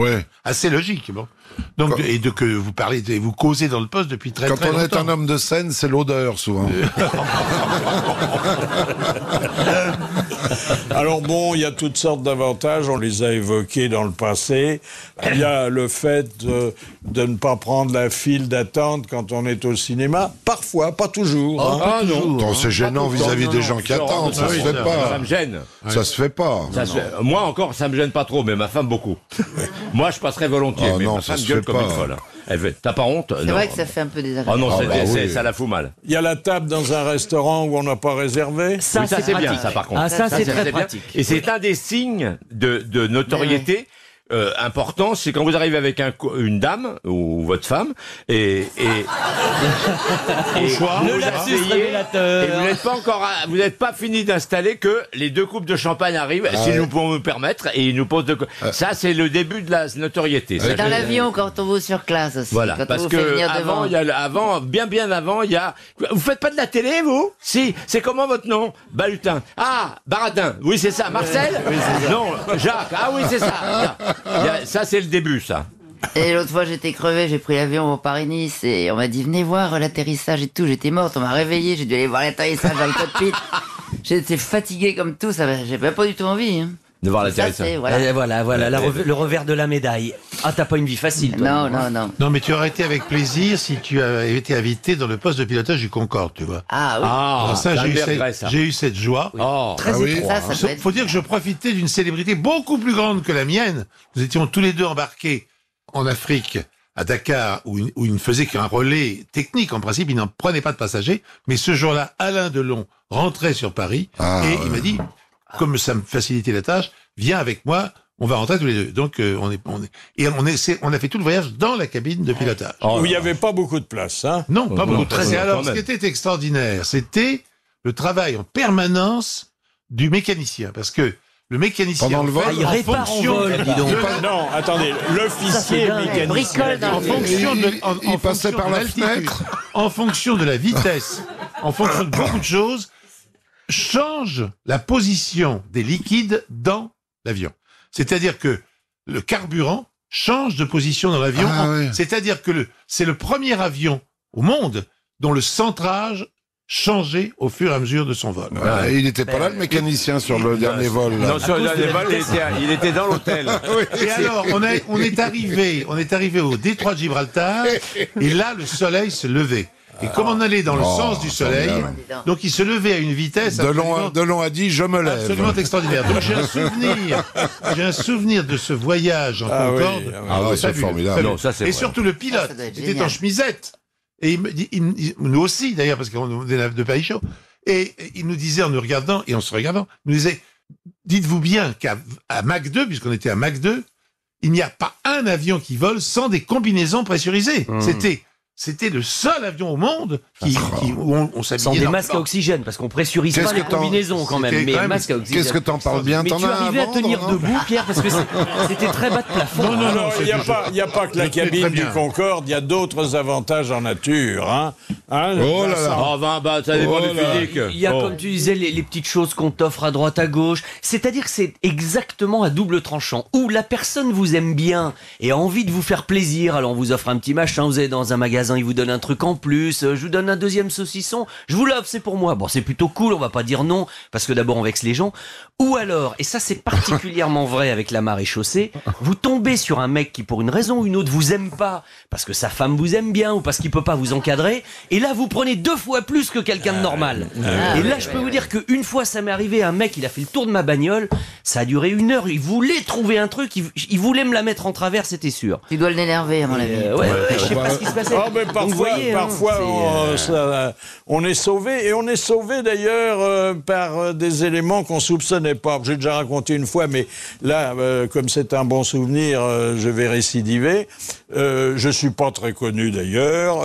assez logique. Bon. Donc, que vous parlez, vous causez dans le poste depuis très longtemps. Quand on est un homme de scène, c'est l'odeur, souvent. Alors bon, il y a toutes sortes d'avantages, on les a évoqués dans le passé. Il y a le fait de ne pas prendre la file d'attente quand on est au cinéma. Parfois, pas toujours. Ah non, C'est gênant vis-à-vis des gens qui attendent, ça se fait ça pas. me gêne. Ça se fait pas. Moi encore, ça me gêne pas trop, mais ma femme beaucoup. Moi, je passerais volontiers, mais non, ma ça femme se gueule fait comme pas. une folle. Elle fait, t'as pas honte? C'est vrai que ça fait un peu Ah désagréable. non, ça la fout mal. Il y a la table dans un restaurant où on n'a pas réservé. Ça, Oui, ça c'est bien, pratique. ça par contre. Ah, ça, c'est très bien. pratique. Et c'est un des signes de notoriété important, c'est quand vous arrivez avec une dame ou votre femme et Le lapsus révélateur. et vous n'êtes pas fini d'installer que les 2 coupes de champagne arrivent, si nous pouvons nous permettre, et ils nous posent ça, c'est le début de la notoriété. Dans l'avion, quand on va sur classe aussi. Voilà, quand parce on vous fait que venir devant. bien avant, il y a. Vous faites pas de la télé, vous? Si. C'est comment votre nom? Balutin. Ah, Baradin. Oui, c'est ça. Marcel? Non, Jacques. Ah oui, c'est ça. Ça, c'est le début, ça. Et l'autre fois, j'étais crevé, j'ai pris l'avion pour Paris-Nice et on m'a dit, venez voir l'atterrissage et tout. J'étais morte, on m'a réveillé, j'ai dû aller voir l'atterrissage dans le cockpit. J'étais fatigué comme tout, j'avais pas du tout envie. Hein. De voir Ça, l'atterrissage. c'est, voilà. Voilà, le revers de la médaille. Ah, t'as pas une vie facile, toi. Non. Non, mais tu aurais été avec plaisir si tu avais été invité dans le poste de pilotage du Concorde, tu vois. Ah oui. Alors ça, c'est un j'ai eu, regret, ça. j'ai eu cette joie. Oh. Très étroit. Ça doit être- Faut dire que je profitais d'une célébrité beaucoup plus grande que la mienne. Nous étions tous les deux embarqués en Afrique, à Dakar, où il ne faisait qu'un relais technique. En principe, il n'en prenait pas de passagers. Mais ce jour-là, Alain Delon rentrait sur Paris et il m'a dit, comme ça me facilitait la tâche, viens avec moi, on va rentrer tous les deux. Donc on a fait tout le voyage dans la cabine de pilotage. Où il n'y avait pas beaucoup de place. Hein. Non, pas beaucoup. très Et alors, quand ce même. qui était extraordinaire, c'était le travail en permanence du mécanicien, parce que le mécanicien, Pendant le vol, il répare en vol, dis donc. Non, attendez, l'officier Ça, c'est dingue. mécanicien. Bricole dans en le fonction de, il passait par la l'altitude, fenêtre. en fonction de la vitesse, en fonction de beaucoup de choses, change la position des liquides dans l'avion. C'est-à-dire que le carburant change de position dans l'avion. Ah, ouais. C'est-à-dire que c'est le premier avion au monde dont le centrage changeait au fur et à mesure de son vol. Il n'était pas là, le mécanicien, sur le dernier vol. Là. Non, sur le dernier vol, il était dans l'hôtel. Et alors, on est arrivé au détroit de Gibraltar, et là, le soleil se levait. Et comme on allait dans le sens du soleil, donc il se levait à une vitesse Delon a dit, je me lève. absolument extraordinaire. Donc j'ai un souvenir de ce voyage en Concorde. Ah ouais, c'est Fabuleux, formidable. fabuleux. Non, ça, c'est Et vrai. surtout le pilote Ça doit être était génial. en chemisette. Et il me dit, nous aussi d'ailleurs, parce qu'on est de Paris Chaud. Et il nous disait en nous regardant et en se regardant, il nous disait, dites-vous bien qu'à Mach 2, puisqu'on était à Mach 2, il n'y a pas un avion qui vole sans des combinaisons pressurisées. C'était le seul avion au monde où on s'habillait Sans des dans- masques à oxygène, parce qu'on pressurise Qu'est-ce pas les que t'en- combinaisons quand même, C'était mais quand même- masques à oxygène. Qu'est-ce que t'en parles bien? Mais T'en tu as arrivais à vendre, tenir non debout, Pierre, parce que c'était très bas de plafond. Non, non, non, Il n'y a pas que la je tenais cabine très du bien. Concorde, il y a d'autres avantages en nature. Hein. Oh là là. Oh, ça dépend du physique. Il y a, Bon. comme tu disais, les petites choses qu'on t'offre à droite, à gauche. C'est-à-dire que c'est exactement à double tranchant. Où la personne vous aime bien et a envie de vous faire plaisir. Alors on vous offre un petit machin, vous allez dans un magasin, il vous donne un truc en plus. Je vous donne un deuxième saucisson. Je vous l'offre, c'est pour moi. Bon, c'est plutôt cool, on va pas dire non, parce que d'abord on vexe les gens. Ou alors, et ça c'est particulièrement vrai avec la marée chaussée, vous tombez sur un mec qui pour une raison ou une autre vous aime pas, parce que sa femme vous aime bien ou parce qu'il peut pas vous encadrer. Et Et là, vous prenez 2 fois plus que quelqu'un de normal. Et là, je peux vous dire qu'une fois, ça m'est arrivé, un mec, il a fait le tour de ma bagnole, ça a duré 1 heure, il voulait trouver un truc, il voulait me la mettre en travers, c'était sûr. Tu dois l'énerver, à mon avis. Je sais pas ce qui se passait. Mais parfois, Donc, vous voyez, on est sauvé, et on est sauvé d'ailleurs par des éléments qu'on soupçonnait pas. J'ai déjà raconté une fois, mais là, comme c'est un bon souvenir, je vais récidiver. Je suis pas très connu d'ailleurs.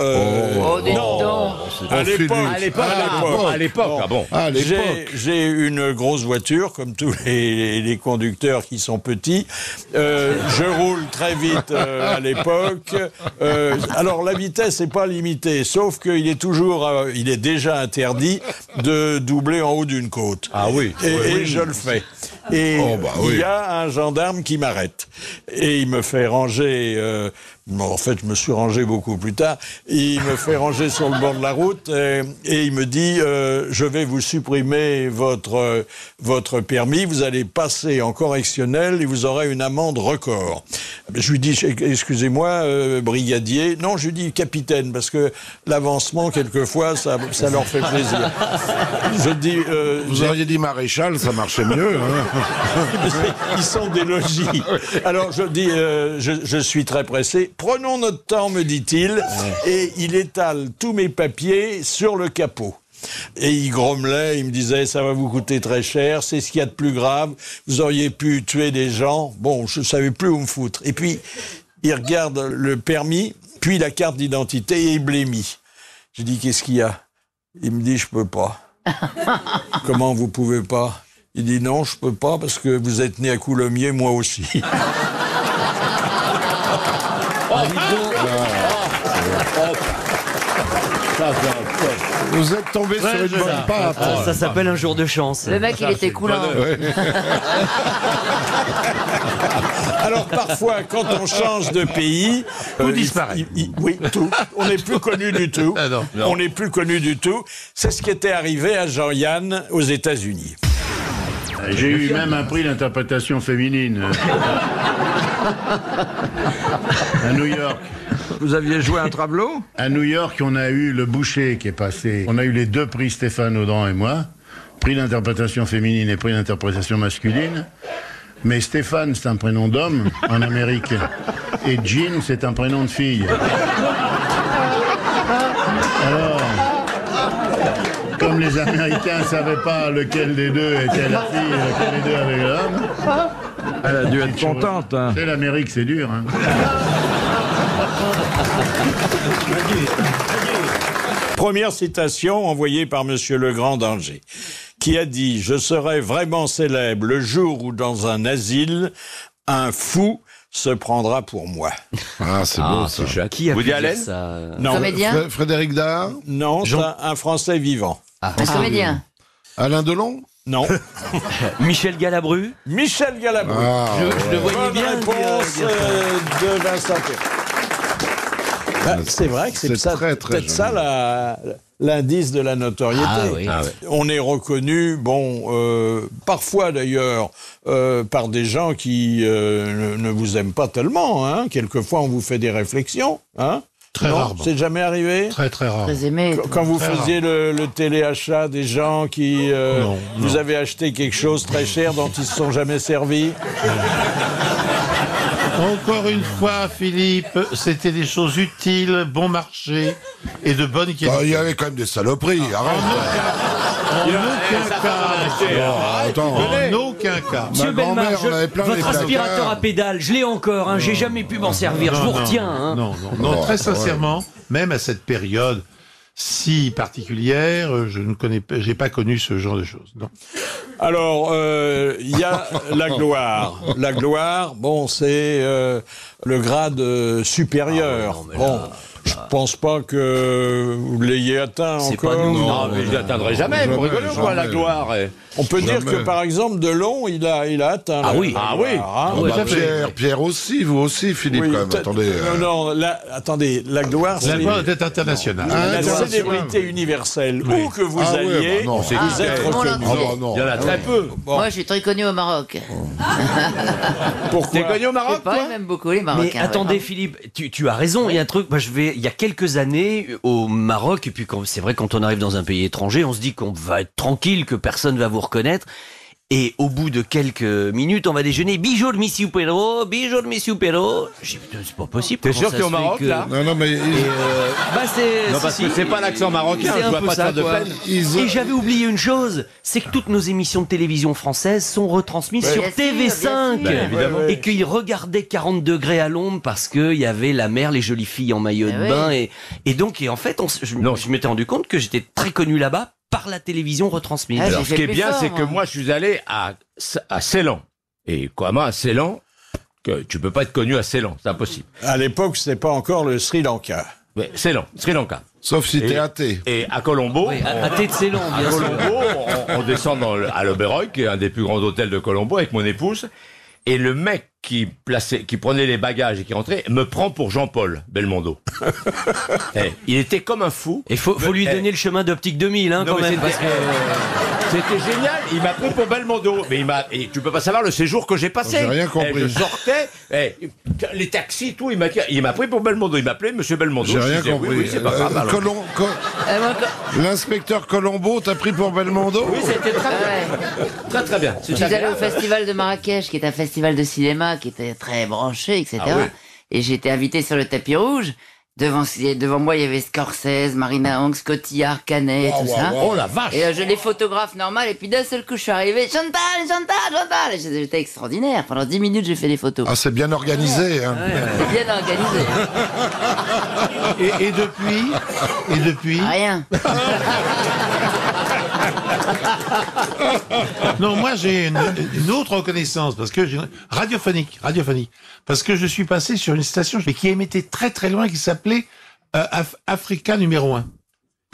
À l'époque. J'ai une grosse voiture, comme tous les conducteurs qui sont petits. Je roule très vite à l'époque. Alors la vitesse n'est pas limitée, sauf qu'il est il est déjà interdit de doubler en haut d'une côte. Ah oui. Et je le fais. Et il y a un gendarme qui m'arrête. Et il me fait ranger... en fait, je me suis rangé beaucoup plus tard. Il me fait ranger sur le bord de la route et il me dit je vais vous supprimer votre permis, vous allez passer en correctionnel et vous aurez une amende record. Je lui dis excusez-moi, brigadier. Non, je lui dis capitaine, parce que l'avancement, quelquefois, ça leur fait plaisir. Je dis... vous auriez dit maréchal, ça marchait mieux. Hein. Ils sont des logis. Alors je dis je suis très pressé. Prenons notre temps, me dit-il, et il étale tous mes papiers sur le capot. Et il grommelait, il me disait, ça va vous coûter très cher, c'est ce qu'il y a de plus grave, vous auriez pu tuer des gens. Bon, je ne savais plus où me foutre. Et puis, il regarde le permis, puis la carte d'identité, et il blémit. Je dis, qu'est-ce qu'il y a? Il me dit, je peux pas. Comment vous pouvez pas? Il dit, non, je peux pas, parce que vous êtes né à Coulommiers, moi aussi. Vous êtes tombé sur une bonne patte. Ça s'appelle un jour de chance. Le mec, il était coulant. Alors parfois, quand on change de pays, tout disparaît. Oui, tout. On n'est plus connu du tout. Non. On n'est plus connu du tout. C'est ce qui était arrivé à Jean-Yann aux États-Unis. J'ai eu même un prix d'interprétation féminine à New York. Vous aviez joué un tableau? À New York, on a eu le Boucher qui est passé. On a eu les 2 prix, Stéphane Audran et moi. Prix d'interprétation féminine et prix d'interprétation masculine. Mais Stéphane, c'est un prénom d'homme en Amérique. Et Jean, c'est un prénom de fille. Alors, comme les Américains ne savaient pas lequel des deux était la fille et lequel des deux avait l'homme... Elle a dû être contente. Hein. C'est l'Amérique, c'est dur. Hein. Première citation envoyée par Monsieur Legrand d'Angers, qui a dit « Je serai vraiment célèbre le jour où, dans un asile, un fou se prendra pour moi. » Ah, c'est beau, ça. Qui a pu Woody dire Allen ça? Non, Comédien Frédéric Dard? non, c'est un Français vivant. Un comédien. Alain Delon? Non. Michel Galabru? Michel Galabru. Je le voyais Bonne bien réponse dire ça. de Vincent Perron. C'est vrai que c'est ça, très, très peut-être ça l'indice de la notoriété. Ah oui. On est reconnu, parfois d'ailleurs, par des gens qui ne vous aiment pas tellement. Hein. Quelquefois, on vous fait des réflexions. Hein. Très rarement. C'est jamais arrivé? Très, très rare. Très aimé. Quand vous Très faisiez le téléachat des gens qui vous avez acheté quelque chose très cher dont ils se sont jamais servis. Encore une fois, Philippe, c'était des choses utiles, bon marché et de bonne qualité. Il y avait quand même des saloperies, arrête. En aucun cas. Monsieur Ma grand-mère, Bellemare, on avait plein les votre aspirateur placards. à pédale, je l'ai encore, hein, j'ai jamais pu m'en servir, je vous retiens. Hein. Non, très sincèrement, même à cette période si particulière, j'ai pas connu ce genre de choses. Non. Alors, il y a la gloire. La gloire, c'est le grade supérieur. Je pense pas que vous l'ayez atteint C'est encore. pas nous. Non, mais je l'atteindrai jamais, vous rigolez ou quoi, la gloire On peut dire que, par exemple, Delon, il a atteint. Ah oui. Ah oui. Pierre aussi, vous aussi, Philippe, Oui, quand même. Attendez. Non, attendez, la gloire, La c'est gloire est internationale. la international. célébrité universelle. Où que vous Ah ouais, alliez, bah non. vous êtes on reconnu. l'entend. Ah bah non. Il y en a très peu. Moi, je suis très connu au Maroc. Pourquoi T'es connu au Je Maroc, sais pas, toi ils m'aiment beaucoup les Mais Marocains. attendez ouais. Philippe, tu as raison, il y a un truc, moi il y a quelques années au Maroc, et puis c'est vrai quand on arrive dans un pays étranger, on se dit qu'on va être tranquille, que personne va vous reconnaître. Et au bout de quelques minutes, on va déjeuner. Bonjour, monsieur Perrault. Bonjour, monsieur Perrault. J'ai dit, putain, c'est pas possible. T'es comment sûr ça que t'es au se fait Maroc, que- là Non, mais... Bah c'est. Non, parce si, que si. c'est pas l'accent marocain, C'est je un vois peu pas ça, faire de quoi. peine. Et j'avais oublié une chose, c'est que toutes nos émissions de télévision françaises sont retransmises sur Bien sûr, TV5. bien sûr. Évidemment. Et qu'ils regardaient 40 degrés à l'ombre parce qu'il y avait la mer, les jolies filles en maillot de oui. bain. Et donc, en fait, je m'étais rendu compte que j'étais très connu là-bas par la télévision retransmise. Ah, Alors, j'ai ce fait qui est plus bien, fort, c'est que moi. moi, je suis allé à Ceylan. Et comment à Ceylan, que tu peux pas être connu à Ceylan, c'est impossible. À l'époque, c'était pas encore le Sri Lanka. Mais Ceylan, Sri Lanka. Sauf si t'es Et- athée. Et à Colombo, Oui, à tête de Ceylan, à bien sûr. Colombo, on descend à l'Oberoi, qui est un des plus grands hôtels de Colombo, avec mon épouse. Et le mec qui prenait les bagages et qui rentrait me prend pour Jean-Paul Belmondo. Il était comme un fou. Et faut lui donner le chemin d'Optique 2000, hein, Non, quand mais même. c'était- C'était génial, il m'a pris pour Belmondo. Mais et tu peux pas savoir le séjour que j'ai passé. J'ai rien compris. Je sortais, les taxis, tout, il m'a pris pour Belmondo. Il m'appelait Monsieur Belmondo. J'ai Je rien disais, compris. Oui, c'est pas grave. alors. L'inspecteur Colombo t'a pris pour Belmondo? Oui, c'était très bien. Ouais. Très très bien. Je suis allé au festival de Marrakech, qui est un festival de cinéma qui était très branché, etc. Ah oui. Et j'ai été invité sur le tapis rouge. Devant moi, il y avait Scorsese, Marina Hong, Cotillard, Canet, tout ça. Oh la vache. Et je les photographe normal, et puis d'un seul coup, je suis arrivé, Chantal. Et j'étais extraordinaire. Pendant 10 minutes, j'ai fait des photos. Ah, c'est bien organisé, hein. C'est bien organisé. Et depuis, Rien. non, moi j'ai une autre reconnaissance parce que radiophonique, parce que je suis passé sur une station mais qui émettait très très loin, qui s'appelait Africa numéro 1.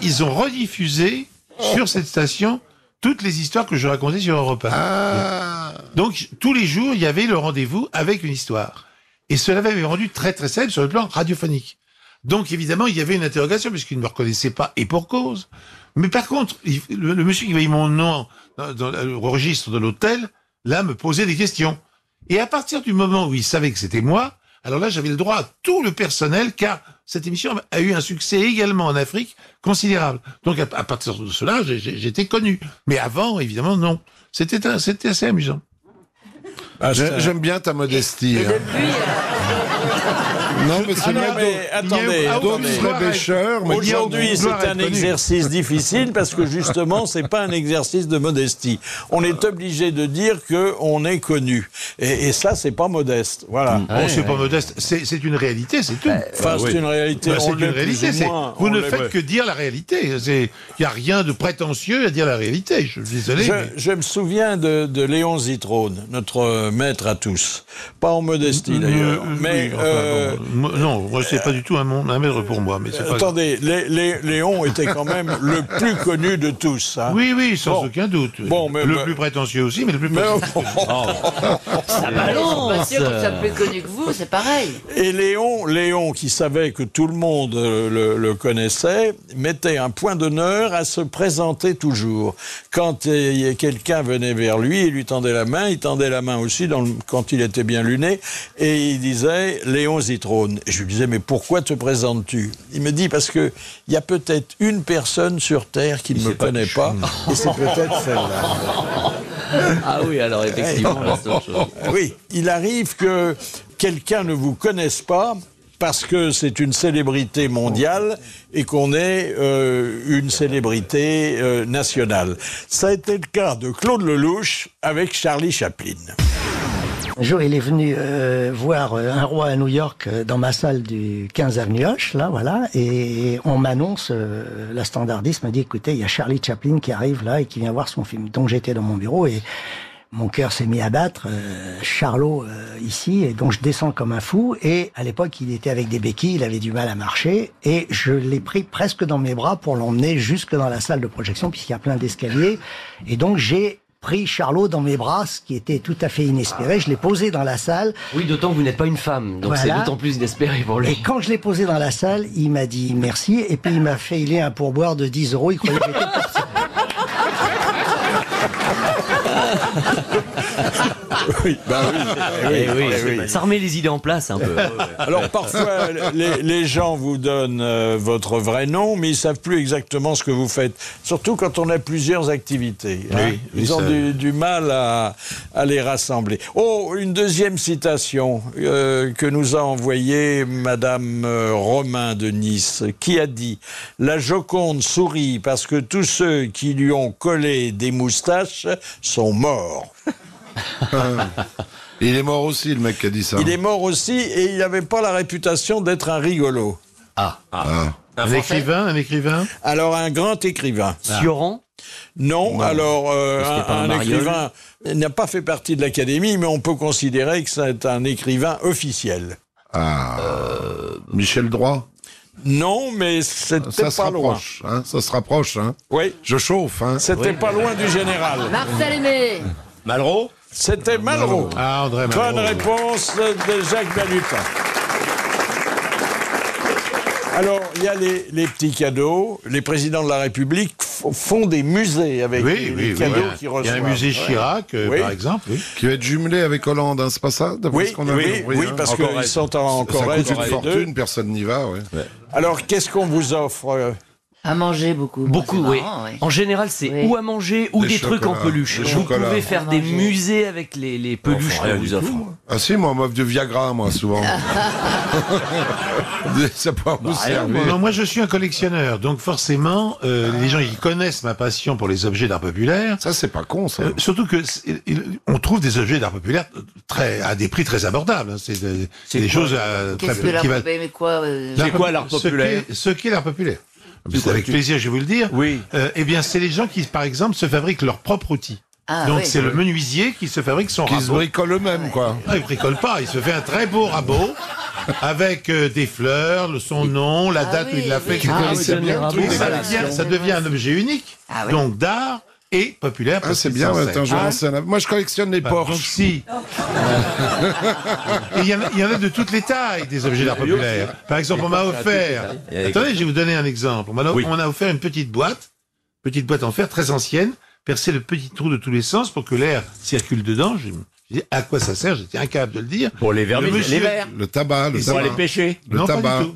Ils ont rediffusé sur cette station toutes les histoires que je racontais sur Europe 1. Ah. Donc tous les jours, il y avait le rendez-vous avec une histoire. Et cela m'avait rendu très très célèbre sur le plan radiophonique. Donc évidemment, il y avait une interrogation puisqu'il ne me reconnaissait pas, et pour cause. Mais par contre, le monsieur qui voyait mon nom dans le registre de l'hôtel, là, me posait des questions. Et à partir du moment où il savait que c'était moi, alors là, j'avais le droit à tout le personnel, car cette émission a eu un succès également en Afrique considérable. Donc à partir de cela, j'étais connu. Mais avant, évidemment, non. C'était assez amusant. Ah, J'aime bien ta modestie. Et hein. depuis, Non, mais c'est bien. mais attendez, D'autres seraient bêcheurs, mais aujourd'hui, c'est un exercice difficile parce que justement, c'est pas un exercice de modestie. On est obligé de dire que on est connu, et ça, c'est pas modeste. Voilà. Oh, c'est pas modeste. C'est une réalité, c'est tout. Enfin, c'est une réalité. Bah, c'est on une l'est réalité. plus ou moins. Vous On ne l'est- faites que dire la réalité. Il n'y a rien de prétentieux à dire la réalité. Je suis désolé. mais- Je me souviens de Léon Zitrone, notre maître à tous. Pas en modestie d'ailleurs, mais oui, enfin, non, moi c'est pas du tout un maître pour moi. Mais c'est pas attendez, Léon était quand même le plus connu de tous. Hein. Oui, sans Bon. aucun doute. Bon, mais- le plus prétentieux aussi, mais le plus prétentieux. ça balance. Pas sûr que ça plus connu que vous, c'est pareil. Et Léon, qui savait que tout le monde le connaissait, mettait un point d'honneur à se présenter toujours. Quand quelqu'un venait vers lui, il lui tendait la main, il tendait la main aussi quand il était bien luné, et il disait « Léon Zitrone ». Et je lui disais « Mais pourquoi te présentes-tu » Il me dit « Parce qu'il y a peut-être une personne sur Terre qui ne me connaît pas, et c'est peut-être celle-là. » Ah oui, alors effectivement, là, c'est autre chose. Oui, il arrive que quelqu'un ne vous connaisse pas parce que c'est une célébrité mondiale et qu'on est une célébrité nationale. Ça a été le cas de Claude Lelouch avec Charlie Chaplin. Un jour, il est venu voir un roi à New York dans ma salle du 15 avenue Hoche, là, voilà, et on m'annonce, la standardiste me dit, écoutez, il y a Charlie Chaplin qui arrive là et qui vient voir son film. Donc j'étais dans mon bureau et mon cœur s'est mis à battre, Charlot ici, et donc je descends comme un fou, et à l'époque il était avec des béquilles, il avait du mal à marcher, et je l'ai pris presque dans mes bras pour l'emmener jusque dans la salle de projection, puisqu'il y a plein d'escaliers, et donc j'ai pris Charlot dans mes bras, ce qui était tout à fait inespéré. Je l'ai posé dans la salle. Oui, d'autant que vous n'êtes pas une femme, donc Voilà. c'est d'autant plus inespéré pour lui. Et quand je l'ai posé dans la salle, il m'a dit merci, et puis il m'a filé un pourboire de 10 €. Il croyait que j'étais parti. Oui, bah oui, oui. Ça remet les idées en place un peu. Alors parfois, les gens vous donnent votre vrai nom, mais ils savent plus exactement ce que vous faites. Surtout quand on a plusieurs activités. Hein. Ils ont du mal à les rassembler. Oh, une deuxième citation que nous a envoyée Madame Romain de Nice, qui a dit « La Joconde sourit parce que tous ceux qui lui ont collé des moustaches sont morts. » Il est mort aussi, le mec qui a dit ça. Il est mort aussi et il n'avait pas la réputation d'être un rigolo. Un écrivain Alors, un grand écrivain. Sioran? Non, alors, C'était pas un Mariol. écrivain n'a pas fait partie de l'Académie, mais on peut considérer que c'est un écrivain officiel. Michel Droit. Non, mais c'était Ça se pas loin. rapproche, hein, ça se rapproche. Hein. Oui, Je chauffe. Hein. c'était pas loin du général. Marcel Aimé. Malraux? C'était Malraux. Ah, André Malraux. Bonne réponse de Jacques Balutin. Alors, il y a les petits cadeaux. Les présidents de la République font des musées avec les cadeaux qu'ils reçoivent. Il y a un musée Chirac, Oui. par exemple. Oui. Qui va être jumelé avec Hollande, hein, c'est pas ça d'après Oui, ce qu'on avait compris, hein. parce qu'ils sont en Ça Corée. coûte une fortune, personne n'y va. Ouais. Alors, qu'est-ce qu'on vous offre À manger beaucoup. Beaucoup, C'est oui. marrant, oui. En général, c'est Oui. ou à manger ou Des des trucs en chocolats. peluche. Des Vous chocolats. pouvez faire À des manger. musées avec les peluches qu'on vous offre. Ah si, moi on m'offre du Viagra, moi, souvent. Ça pourra vous servir. Non, moi je suis un collectionneur, donc forcément, les gens qui connaissent ma passion pour les objets d'art populaire. Ça, c'est pas con, ça. Surtout que on trouve des objets d'art populaire à des prix très abordables. Hein. C'est des choses Qu'est-ce que l'art populaire? Mais quoi C'est quoi l'art populaire? Ce qu'est l'art populaire. Avec plaisir, je vais vous le dire. Oui. Eh bien, c'est les gens qui, par exemple, se fabriquent leur propre outil. Ah, Donc oui. c'est le menuisier qui se fabrique son Qui se rabot. bricole eux-mêmes, quoi. Ah, il bricole pas, il se fait un très beau rabot avec des fleurs, son nom, la date où il l'a fait. oui. Ah, c'est oui, bien. oui, Ça devient un objet unique, Ah, oui. donc d'art et populaire. Ah, parce c'est qu'il bien, s'en ouais, sert. attends, je vais lancer un- Moi, je collectionne les Bah, donc Porsche. si. Et il y en a de toutes les tailles des objets d'art populaire. Par exemple, on m'a offert. Attendez, je vais vous donner un exemple. On a offert une petite boîte en fer très ancienne, percer le petit trou de tous les sens pour que l'air circule dedans. Je me dis à quoi ça sert? J'étais incapable de le dire. Pour les vermines, Le monsieur- les verres. Le tabac, le Pour tabac. les pêcher. Le non, tabac. pas du tout.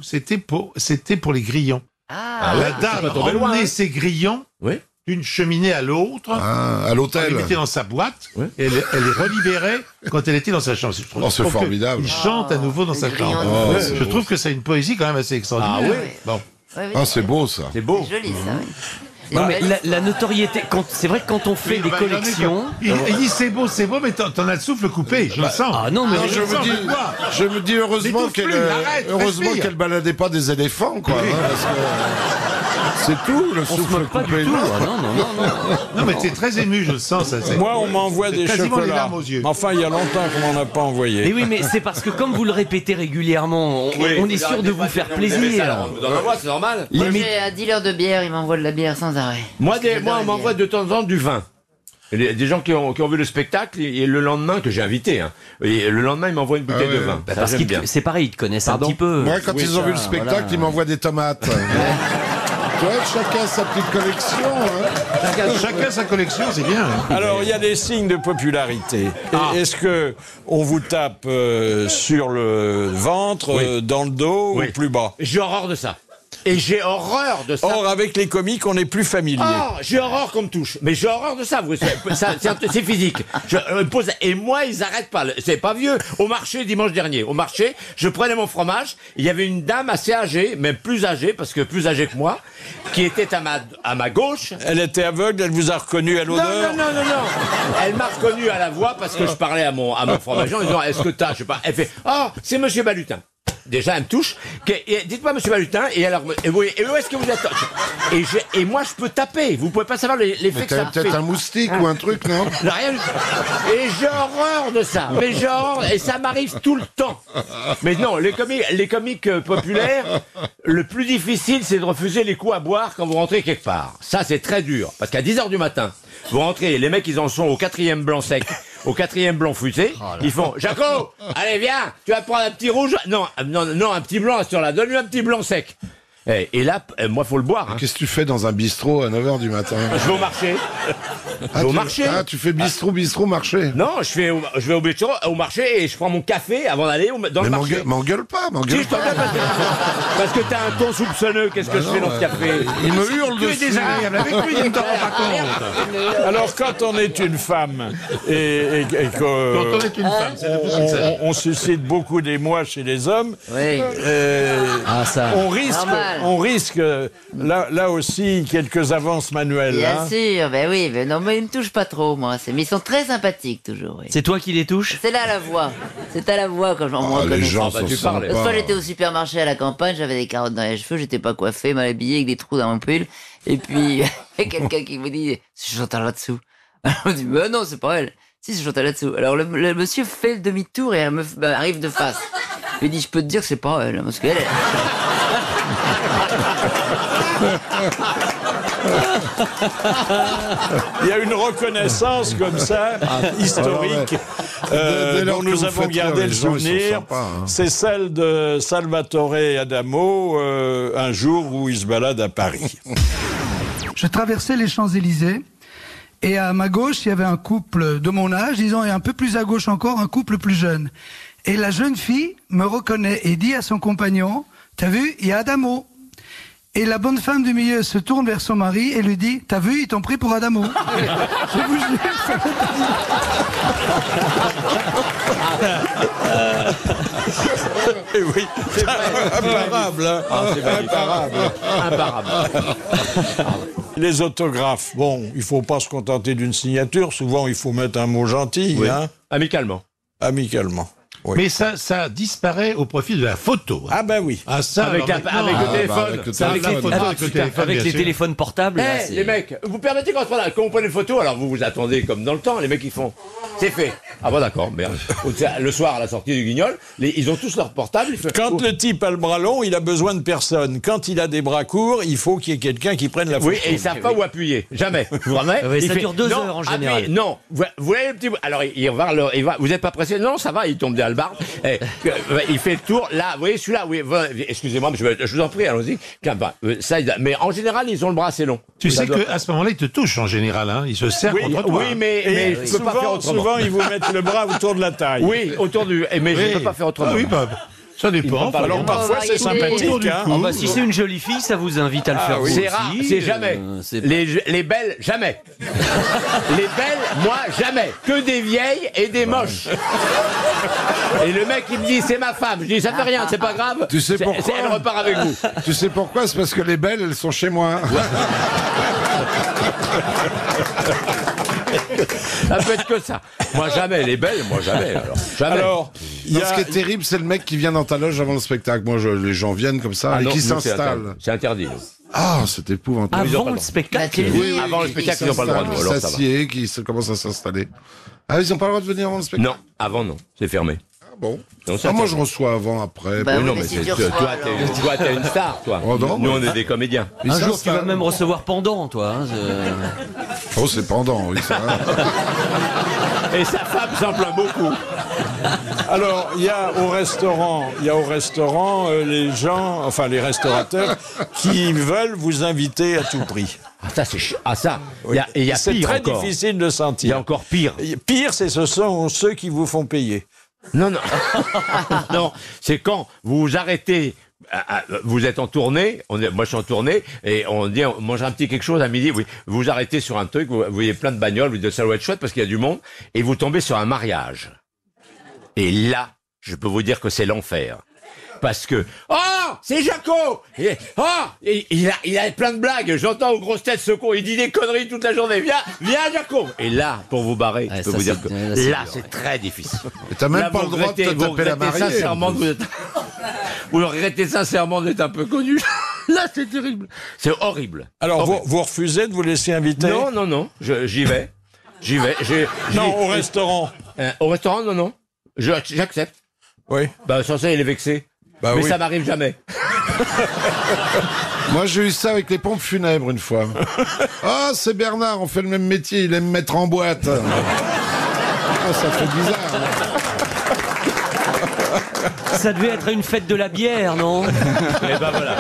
C'était pour les grillons. Ah, La ouais, c'est dame pas tombé loin, emmenait hein. ses grillons Oui. d'une cheminée à l'autre. Ah, à Elle l'hôtel. les mettait dans sa boîte, Ouais. et elle les relibérait quand elle était dans sa chambre. Je trouve- Oh, je c'est trouve que formidable. Il chante à nouveau dans sa grillons chambre. de Ouais, feu. je trouve que c'est une poésie quand même assez extraordinaire. Ah oui. Bon. oui, oui. Ah, c'est beau, ça. C'est beau. C'est joli, ça, oui. Non, mais la notoriété, c'est vrai que quand on fait des Bah, collections. Il dit c'est beau, mais t'en as le souffle coupé, je le sens. Ah non, mais Non, je me dis heureusement N'étouffe qu'elle plus, arrête, respire. qu'elle baladait pas des éléphants, quoi. hein, parce que c'est tout, le on se souffle moque pas coupé. du tout. Ah, non, non, non, non. Non, mais t'es très ému, je le sens. Ça, Moi, on m'envoie des quasiment les chocolats. larmes aux yeux. Mais enfin, il y a longtemps qu'on m'en a pas envoyé. Mais oui, mais c'est parce que comme vous le répétez régulièrement, on est sûr de vous faire plaisir. Dans la voix, c'est normal. Moi, j'ai un dealer de bière, il m'envoie de la bière sans arrêt. Moi, J'adore on la m'envoie bière. de temps en temps du vin. Des gens qui ont vu le spectacle et le lendemain que j'ai invité, hein, et le lendemain ils m'envoient une bouteille Ah ouais. de vin. Ça, Parce j'aime qu'ils bien. c'est pareil, ils te connaissent Pardon un petit peu. Moi, quand Oui, ils ont ça, vu le spectacle, voilà. ils m'envoient des tomates. Tu vois, chacun sa petite collection. Hein. Chacun sa collection, c'est bien. hein. Alors, il y a des signes de popularité. Et est-ce que on vous tape sur le ventre, dans le dos Oui. ou plus bas? J'ai horreur de ça. Et j'ai horreur de ça. Or, avec les comiques, on est plus familier. Oh, j'ai horreur qu'on me touche. Mais j'ai horreur de ça. C'est physique. Et moi, ils arrêtent pas. C'est pas vieux. Au marché, dimanche dernier, au marché, je prenais mon fromage. Il y avait une dame assez âgée, même plus âgée, parce que plus âgée que moi, qui était à ma gauche. Elle était aveugle, elle vous a reconnu à l'odeur? Non. Elle m'a reconnu à la voix parce que je parlais à mon fromager en disant, est-ce que t'as, je sais pas. Elle fait, oh, c'est Monsieur Balutin. déjà, elle me touche. Dites-moi, monsieur Balutin, et alors, et où est-ce que vous êtes? Et moi, je peux taper. Vous pouvez pas savoir l'effet que ça fait. Peut-être un moustique ou un truc, non? Rien du tout. Et j'ai horreur de ça. Mais j'ai horreur, et ça m'arrive tout le temps. Mais non, les comiques populaires, le plus difficile, c'est de refuser les coups à boire quand vous rentrez quelque part. Ça, c'est très dur. Parce qu'à 10h du matin, vous rentrez, les mecs, ils en sont au 4e blanc sec, au 4e blanc futé. Ils font, Jaco, allez, viens, tu vas prendre un petit rouge. Non, un petit blanc sur là. Donne-lui un petit blanc sec. Et là, moi, faut le boire. Hein. Qu'est-ce que tu fais dans un bistrot à 9h du matin? Je vais au marché. Tu fais bistrot, marché? Non, je vais au bistrot, au marché et je prends mon café avant d'aller dans le marché. M'engueule pas, Si, je t'engueule parce que t'as un ton soupçonneux. Qu'est-ce que je fais dans ce café? Il me hurle dessus. Tu es désagréable avec lui, il ne t'en rend pas compte. Alors, quand on est une femme et Quand on est une femme, c'est plus que ça. on suscite beaucoup d'émoi chez les hommes, Oui. on risque là aussi quelques avances manuelles. Bien sûr, ben oui, mais non, mais ils me touchent pas trop, moi. Mais ils sont très sympathiques, toujours. Oui. C'est toi qui les touches? C'est là la voix. C'est à la voix quand j'en montre. Les gens bah, sont tu parles. sympas. L'autre fois, j'étais au supermarché à la campagne, j'avais des carottes dans les cheveux, j'étais pas coiffé, mal habillé, avec des trous dans mon pull. Et puis, il y a quelqu'un qui me dit, c'est Chantal là-dessous. Alors, on dit, non, c'est pas elle. Si, c'est Chantal là-dessous. Alors, le monsieur fait le demi-tour et elle arrive de face. Il dit, je peux te dire que c'est pas elle, parce qu'elle Il y a une reconnaissance comme ça, historique, dont nous avons gardé le souvenir. C'est celle de Salvatore Adamo, un jour où il se balade à Paris. Je traversais les Champs-Élysées et à ma gauche, il y avait un couple de mon âge, disons, et un peu plus à gauche encore, un couple plus jeune. Et la jeune fille me reconnaît et dit à son compagnon, t'as vu, il y a Adamo. Et la bonne femme du milieu se tourne vers son mari et lui dit, t'as vu, ils t'ont pris pour Adamo. Je vous jure, ça Et oui, c'est imparable. Hein. Imparable. Les autographes, bon, il faut pas se contenter d'une signature. Souvent, il faut mettre un mot gentil. Oui. Hein. Amicalement. Oui. Mais ça disparaît au profit de la photo. Ah ben oui. Ah ça, avec le téléphone. Avec les téléphones portables. Là, Les mecs, vous permettez quand vous prenez une photo, alors vous vous attendez comme dans le temps, les mecs ils font, c'est fait. Ah bon d'accord, merde. Le soir à la sortie du Guignol, ils ont tous leur portable. Quand le type a le bras long, il a besoin de personne. Quand il a des bras courts, il faut qu'il y ait quelqu'un qui prenne la photo. Oui, et ils savent pas où appuyer, jamais. Ça dure 2 heures en général. Non, vous voyez le petit. Alors vous êtes pas pressé? Non, ça va, il tombe derrière le bar. Il fait le tour. Là, vous voyez celui-là. Oui, excusez-moi, mais je vous en prie, allons-y. Mais en général, ils ont le bras assez long. Tu sais qu'à ce moment-là, ils te touchent en général. Hein. Ils se serrent contre toi. Oui, mais je peux pas faire autrement. Souvent, ils vous mettent le bras autour de la taille. Oui, autour du. Mais je peux pas faire autrement. Oui, ça dépend. Alors parfois c'est sympathique. Hein. Si c'est une jolie fille, ça vous invite à le faire. C'est rare, c'est jamais. Les belles, jamais. Les belles, moi, jamais. Que des vieilles et des moches. Et le mec, il me dit, c'est ma femme. Je dis, ça fait rien, c'est pas grave. Tu sais pourquoi? Elle repart avec vous. Tu sais pourquoi? C'est parce que les belles, elles sont chez moi. Ça peut être que ça. Moi jamais, les belles, moi jamais. Alors, ce qui est terrible, c'est le mec qui vient dans ta loge avant le spectacle. Moi, les gens viennent comme ça et qui s'installent. C'est interdit. Ah, c'est épouvantable. Avant le spectacle. Oui, avant le spectacle, ils n'ont pas le droit de voir. Ils s'assiedent, qui commencent à s'installer. Ah, ils n'ont pas le droit de venir avant le spectacle? Non, avant non, c'est fermé. Bon. Moi, je reçois avant, après. Bah non, mais toi, t'es une star, toi. Oh, non, nous, on est des comédiens. Un jour, tu vas même recevoir pendant, toi. Oh, c'est pendant, oui, ça va. Et sa femme s'en plaint beaucoup. Alors, il y a au restaurant, les gens, enfin les restaurateurs, qui veulent vous inviter à tout prix. C'est très difficile de sentir. Il y a encore pire. Pire, ce sont ceux qui vous font payer. Non. Non, c'est quand vous vous arrêtez. Vous êtes en tournée, moi je suis en tournée, et on dit on mange un petit quelque chose à midi, oui. Vous vous arrêtez sur un truc, vous voyez plein de bagnoles, vous dites ça doit être chouette parce qu'il y a du monde, et vous tombez sur un mariage. Et là, je peux vous dire que c'est l'enfer. Parce que, c'est Jaco! Il a plein de blagues, j'entends aux grosses têtes ce con, il dit des conneries toute la journée, viens Jaco! Et là, pour vous barrer, je peux vous dire que là, c'est très difficile. Et t'as même pas le droit de te taper la mariée. Sincèrement, Vous le regrettez sincèrement d'être un peu connu. Là, c'est terrible. C'est horrible. Alors, vous refusez de vous laisser inviter? Non. J'y vais. Non, au restaurant. Au restaurant, non. J'accepte. Oui. Bah, sans ça, il est vexé. Mais ça m'arrive jamais. Moi, j'ai eu ça avec les pompes funèbres une fois. Ah, c'est Bernard, on fait le même métier, il aime mettre en boîte. Ah, ça fait bizarre. Ça devait être une fête de la bière, non? Et ben voilà.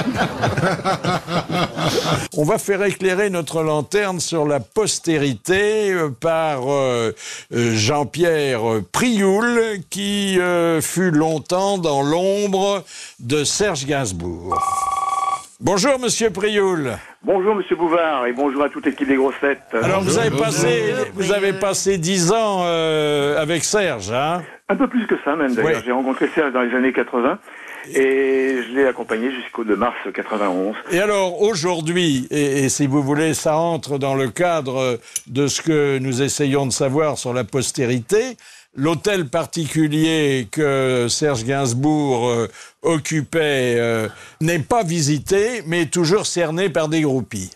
On va faire éclairer notre lanterne sur la postérité par Jean-Pierre Prioul, qui fut longtemps dans l'ombre de Serge Gainsbourg. Bonjour, monsieur Prioul. Bonjour, monsieur Bouvard, et bonjour à toute l'équipe des grossettes. Alors, vous avez passé 10 ans avec Serge, hein? Un peu plus que ça, même, d'ailleurs. Oui. J'ai rencontré Serge dans les années 80, et je l'ai accompagné jusqu'au 2 mars 91. Et alors, aujourd'hui, et si vous voulez, ça entre dans le cadre de ce que nous essayons de savoir sur la postérité. L'hôtel particulier que Serge Gainsbourg occupait n'est pas visité, mais toujours cerné par des groupies.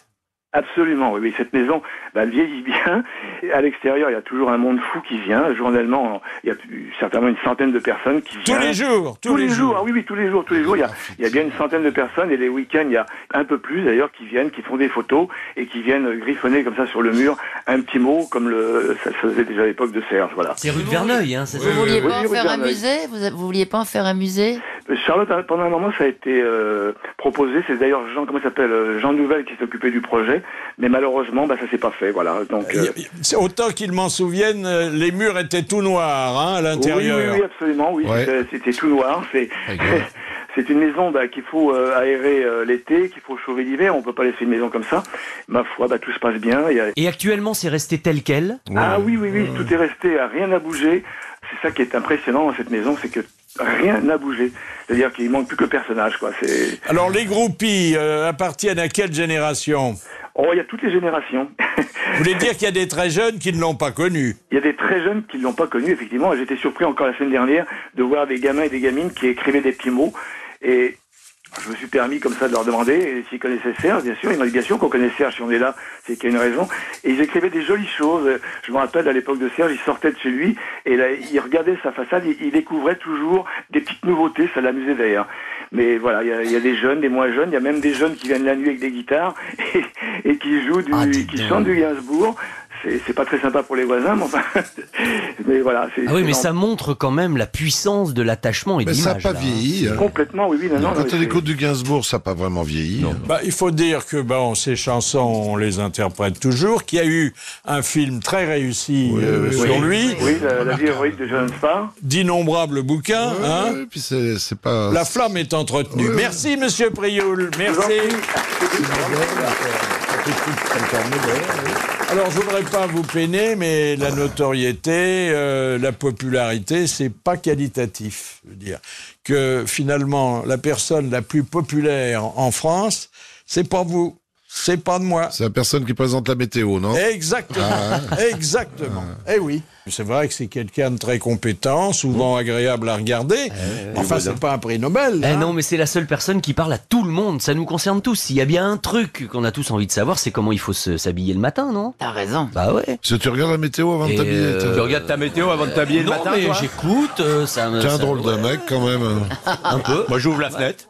Absolument, oui. Cette maison, elle vieillit bien. Et à l'extérieur, il y a toujours un monde fou qui vient. Journellement, il y a certainement une centaine de personnes qui viennent. Tous les jours. Ah oui, tous les jours. Il y a bien une centaine de personnes. Et les week-ends, il y a un peu plus d'ailleurs qui viennent, qui font des photos et qui viennent griffonner comme ça sur le mur un petit mot, comme ça se faisait déjà à l'époque de Serge. Voilà. C'est rue de Verneuil, hein. Vous vouliez pas en faire un musée? Vous vouliez pas en faire un musée? Charlotte, pendant un moment, ça a été proposé. C'est d'ailleurs Jean Nouvel qui s'est occupé du projet. Mais malheureusement, ça s'est pas fait, voilà. Donc, autant qu'il m'en souvienne, les murs étaient tout noirs, hein, à l'intérieur. Oui, absolument, oui. Ouais. C'était tout noir. C'est une maison qu'il faut aérer l'été, qu'il faut chauffer l'hiver. On peut pas laisser une maison comme ça. Ma foi, tout se passe bien. Et actuellement, c'est resté tel quel? Ah oui, tout est resté, rien n'a bougé. C'est ça qui est impressionnant dans cette maison, c'est que rien n'a bougé. C'est-à-dire qu'il manque plus que le personnage, quoi. Alors, les groupies appartiennent à quelle génération? Oh, il y a toutes les générations. Vous voulez dire qu'il y a des très jeunes qui ne l'ont pas connu? Il y a des très jeunes qui ne l'ont pas connu, effectivement. J'étais surpris encore la semaine dernière de voir des gamins et des gamines qui écrivaient des petits mots. Et je me suis permis comme ça de leur demander s'ils connaissaient Serge, bien sûr. Ils m'ont dit bien sûr qu'on connaît Serge, si on est là, c'est qu'il y a une raison. Et ils écrivaient des jolies choses. Je me rappelle, à l'époque de Serge, il sortait de chez lui et là, il regardait sa façade, il découvrait toujours des petites nouveautés, ça l'amusait d'ailleurs. Mais voilà, il y a des jeunes, des moins jeunes, il y a même des jeunes qui viennent la nuit avec des guitares et qui jouent qui chantent du Gainsbourg. C'est pas très sympa pour les voisins, mais enfin. Mais voilà. Mais ça montre quand même la puissance de l'attachement et de l'image. Mais ça n'a pas vieilli. Complètement, oui. Non, quand on écoute du Gainsbourg, ça n'a pas vraiment vieilli. Il faut dire que ces chansons, on les interprète toujours, qu'il y a eu un film très réussi sur lui. Oui, la vie héroïque de John Spar. D'innombrables bouquins. Et puis c'est pas... La flamme est entretenue. Merci, monsieur Prioul. Merci. Alors, je voudrais pas vous peiner, mais la notoriété, la popularité, c'est pas qualitatif. Je veux dire que finalement, la personne la plus populaire en France, c'est pas vous. C'est pas de moi. C'est la personne qui présente la météo, non? Exactement. Exactement. Eh oui. C'est vrai que c'est quelqu'un de très compétent, souvent agréable à regarder. Enfin, c'est pas un prix Nobel. Non, mais c'est la seule personne qui parle à tout le monde. Ça nous concerne tous. S'il y a bien un truc qu'on a tous envie de savoir, c'est comment il faut s'habiller le matin, non? T'as raison. Bah ouais. Parce que tu regardes la météo avant de t'habiller. Tu regardes ta météo avant de t'habiller le matin, mais toi? j'écoute. T'es un drôle de mec, quand même. Un peu. Moi, j'ouvre la fenêtre.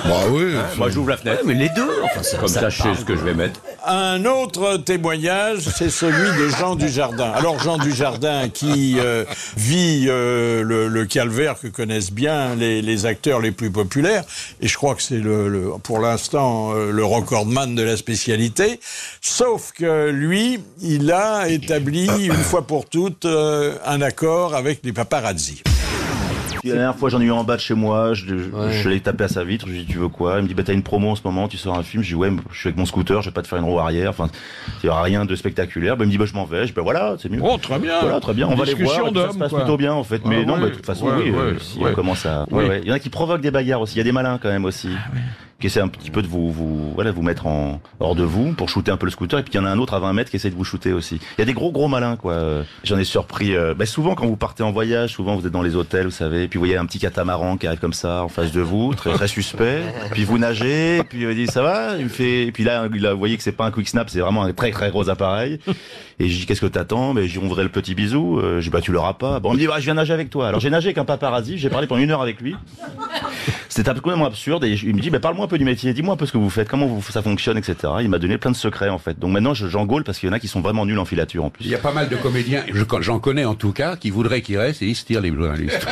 Bah oui. Moi, j'ouvre la fenêtre. Mais les deux. Enfin, comme ça, je sais ce que je vais mettre. Un autre témoignage, c'est celui de Jean Dujardin. Alors, Jean Dujardin, qui vit le calvaire que connaissent bien les acteurs les plus populaires, et je crois que c'est pour l'instant le recordman de la spécialité, sauf que lui, il a établi une fois pour toutes un accord avec les paparazzi. La dernière fois, j'en ai eu en bas de chez moi, je l'ai tapé à sa vitre, je lui ai dit tu veux quoi? Il me dit t'as une promo en ce moment, tu sors un film. Je dis ouais, je suis avec mon scooter, je vais pas te faire une roue arrière, enfin il y aura rien de spectaculaire. Il me dit je m'en vais, je dis voilà, c'est mieux. Oh très bien. Voilà, très bien, on va les voir, ça se passe plutôt bien en fait. Mais non, de toute façon si on commence à... Il y en a qui provoquent des bagarres aussi, il y a des malins quand même aussi. qui essaie un petit peu de vous mettre hors de vous pour shooter un peu le scooter. Et puis il y en a un autre à 20 mètres qui essaie de vous shooter aussi. Il y a des gros malins, quoi. J'en ai surpris. Souvent quand vous partez en voyage, souvent vous êtes dans les hôtels, vous savez, puis vous voyez un petit catamaran qui arrive comme ça en face de vous, très suspect. Puis vous nagez, puis il dit ça va. Et puis là, vous voyez que c'est pas un quick snap, c'est vraiment un très gros appareil. Et je dis qu'est-ce que t'attends? Mais on voudrait le petit bisou. Je dis tu l'auras pas. Bon, on me dit je viens nager avec toi. Alors j'ai nagé avec un paparazzi, j'ai parlé pendant 1 heure avec lui. C'était complètement absurde et il me dit parle-moi un peu du métier, dis-moi un peu ce que vous faites, comment ça fonctionne, etc. Il m'a donné plein de secrets en fait. Donc maintenant j'en gaule parce qu'il y en a qui sont vraiment nuls en filature en plus. Il y a pas mal de comédiens, j'en connais en tout cas, qui voudraient qu'il reste et ils se tirent les journalistes.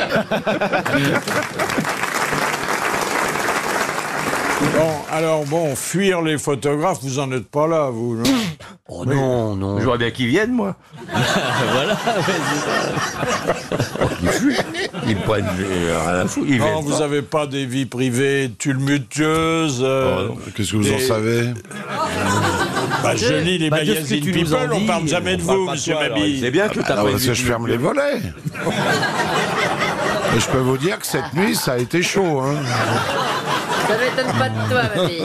Fuir les photographes, vous en êtes pas là, vous, non? Oh non. Je vois bien qu'ils viennent, moi. Voilà. Ils fuient. Ils prennent rien à foutre. Non, vous avez pas des vies privées tumultueuses. Qu'est-ce que vous en savez? Je lis les magazines People, on parle jamais de vous, monsieur Mabille. C'est bien que t'as pas parce que je ferme les volets. Et je peux vous dire que cette nuit, ça a été chaud, hein. Ça m'étonne pas de toi, ma fille.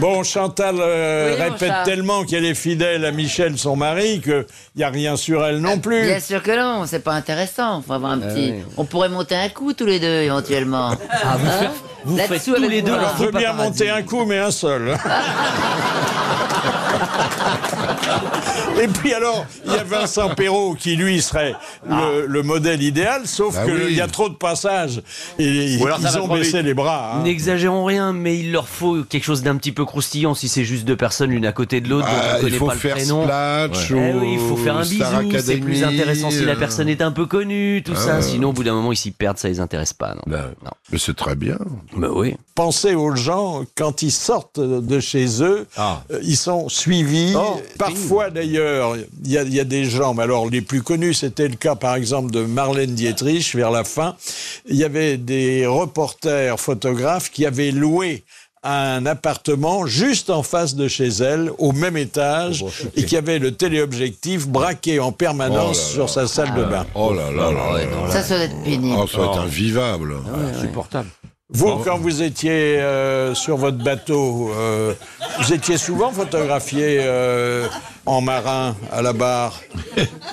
Bon, Chantal répète Charles. tellement qu'elle est fidèle à Michel, son mari, qu'il n'y a rien sur elle non plus. Bien sûr que non, c'est pas intéressant. Faut avoir un petit. oui. On pourrait monter un coup tous les deux éventuellement. Vous faites Là-dessous, tous avec les deux moi. un Alors, je veux bien paparazzi. monter un coup, mais un seul. Et puis alors, il y a Vincent Perrault qui, lui, serait le modèle idéal, sauf qu'il y a trop de passages. Et Ou alors ça ils va ont trop baissé vite. les bras. Hein. N'exagérons rien, mais il leur faut quelque chose d'un petit peu croustillant si c'est juste 2 personnes l'une à côté de l'autre, dont on il connaît faut pas le faire prénom. Splash ou Eh oui, il faut faire un Star bisou, c'est plus Academy, intéressant si la personne est un peu connue, tout ça. Sinon, au bout d'un moment, ils s'y perdent, ça les intéresse pas. Non. Non. Mais c'est très bien. Bah oui. Pensez aux gens, quand ils sortent de chez eux, ils sont suivis. Parfois, d'ailleurs, il y a des gens, mais alors les plus connus, c'était le cas, par exemple, de Marlène Dietrich, vers la fin. Il y avait des reporters photographes qui avaient loué un appartement juste en face de chez elle, au même étage, et qui avait le téléobjectif braqué en permanence sur sa salle de bain. Oh là là là. Ça doit être pénible. Oh, ça va être invivable. Insupportable. Vous, quand vous étiez sur votre bateau, vous étiez souvent photographié en marin à la barre.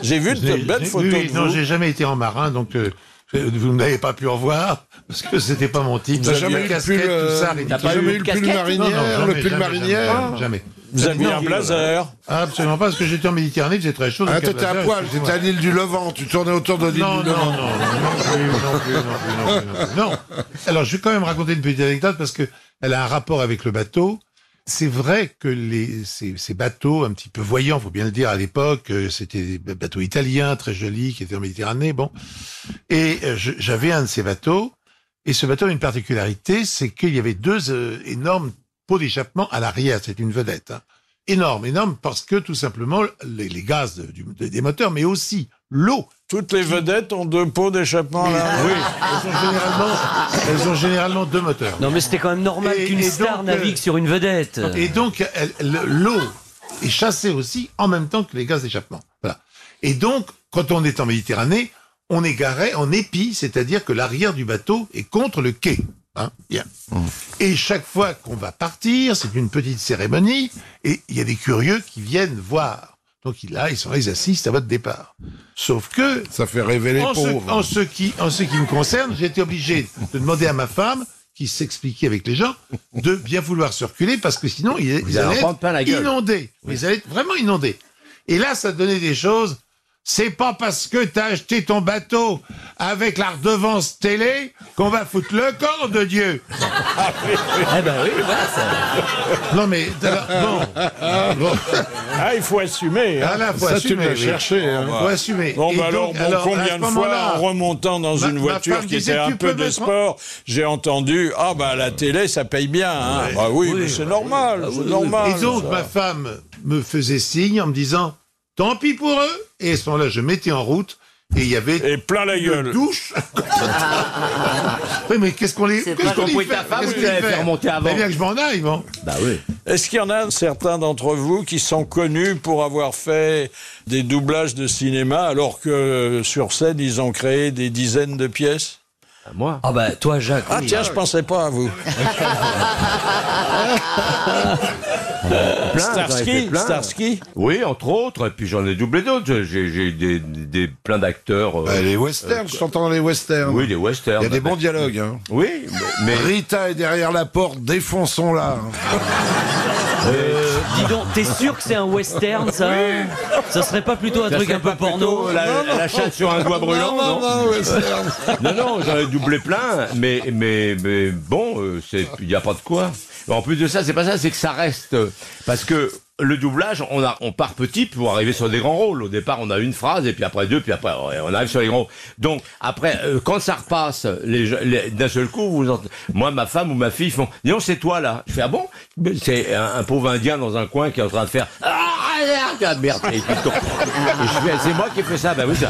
J'ai vu de belles photos de Non, vous. j'ai jamais été en marin, donc vous n'avez pas pu en voir, parce que c'était pas mon type. T'as jamais eu le Casquette, pull, tout ça, t'as pas eu le pull marinière, le pull marinière? Jamais. Vous aviez un blazer? Absolument pas, parce que j'étais en Méditerranée, il faisait très chaud. Ah, donc un t'étais à blazer, poil, excusez-moi. t'étais à l'île du Levant, tu tournais autour de l'île Non, du non, Levant. non. Alors, je vais quand même raconter une petite anecdote, parce que elle a un rapport avec le bateau. C'est vrai que ces bateaux, un petit peu voyants, faut bien le dire, à l'époque, c'était des bateaux italiens, très jolis, qui étaient en Méditerranée, bon. Et j'avais un de ces bateaux, et ce bateau a une particularité, c'est qu'il y avait 2 énormes pots d'échappement à l'arrière, c'est une vedette. Hein. Énorme, parce que tout simplement, les gaz des moteurs, mais aussi l'eau. Toutes les vedettes ont 2 pots d'échappement là. Oui, elles ont généralement 2 moteurs. Non, mais c'était quand même normal qu'une star navigue sur une vedette. Et donc, l'eau est chassée aussi en même temps que les gaz d'échappement. Voilà. Et donc, quand on est en Méditerranée, on est garé en épi, c'est-à-dire que l'arrière du bateau est contre le quai. Hein, bien. Et chaque fois qu'on va partir, c'est une petite cérémonie, et il y a des curieux qui viennent voir. Donc là, ils assistent à votre départ. Sauf que... Ça fait rêver les pauvres. En ce qui me concerne, j'ai été obligé de demander à ma femme, qui s'expliquait avec les gens, de bien vouloir circuler, parce que sinon, ils allaient être inondés. Ils allaient être vraiment inondés. Et là, ça donnait des choses... C'est pas parce que t'as acheté ton bateau avec la redevance télé qu'on va foutre le camp de Dieu. Eh ben oui, voilà ça. Non mais bon. Ah, il faut assumer. Hein. Ah là, faut ça, assumer. tu l'as cherché. Hein. Faut assumer. Bon, Et bah donc, combien de fois, en remontant dans une voiture femme qui disait, était un tu peu peux de mettre- sport, j'ai entendu, ah bah la télé, ça paye bien. Hein. Bah oui, mais c'est normal, c'est normal. Et donc ça. ma femme me faisait signe en me disant tant pis pour eux. Et à ce moment-là, je mettais en route. Et il y avait et plein la gueule. Douche. Oui, mais qu'est-ce qu'on les C'est qu'est-ce pas qu'on y compris fait ta femme, Qu'est-ce vous qu'on y l'avez fait fait remonter avant. Fallait bien que je m'en aille, bon. Bah oui. Est-ce qu'il y en a certains d'entre vous qui sont connus pour avoir fait des doublages de cinéma alors que sur scène, ils ont créé des dizaines de pièces? Moi. Ah bah toi Jacques. Ah oui. tiens, je pensais pas à vous. Starsky. Oui, entre autres, et puis j'en ai doublé d'autres. J'ai plein d'acteurs. Les westerns, je t'entends dans les westerns. Oui, les westerns. Il y a des bons dialogues. Hein. Oui, mais... Rita est derrière la porte, défonçons-la. Dis donc, t'es sûr que c'est un western, ça? Ça serait pas plutôt un truc un peu porno? La chatte sur un doigt brûlant, non, j'en ai doublé plein, mais bon, il n'y a pas de quoi. En plus de ça, c'est pas ça, c'est que ça reste, parce que le doublage, on part petit pour arriver sur des grands rôles. Au départ, on a une phrase, et puis après deux, puis après, on arrive sur les grands rôles. Donc, après, quand ça repasse, d'un seul coup, moi, ma femme ou ma fille font, dis donc, c'est toi, là. Je fais, ah bon? C'est un pauvre Indien dans un coin qui est en train de faire, merde. Et je fais, c'est moi qui ai fait ça. Ben oui, non,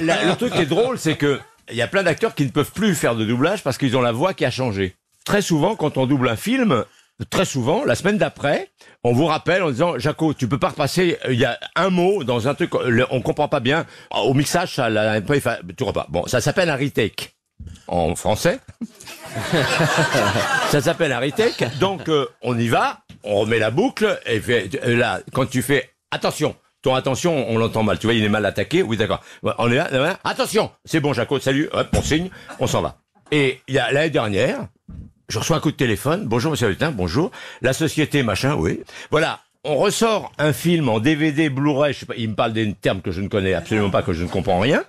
le truc qui est drôle, c'est que, il y a plein d'acteurs qui ne peuvent plus faire de doublage parce qu'ils ont la voix qui a changé. Très souvent, quand on double un film, très souvent, la semaine d'après, on vous rappelle en disant, Jaco, tu peux pas repasser, il y a un mot dans un truc, on comprend pas bien. Au mixage, ça, tu vois pas. Bon, ça s'appelle un retake. En français. Ça s'appelle un retake. Donc, on y va, on remet la boucle, et là, quand tu fais, attention, ton attention, on l'entend mal. Tu vois, il est mal attaqué. Oui, d'accord. On est là. Attention, c'est bon, Jaco, salut. Hop, on signe, on s'en va. Et il y a l'année dernière, je reçois un coup de téléphone. Bonjour, monsieur Lutin, bonjour. La société, machin, oui. Voilà. On ressort un film en DVD, Blu-ray, je sais pas, il me parle des termes que je ne connais absolument pas, que je ne comprends rien.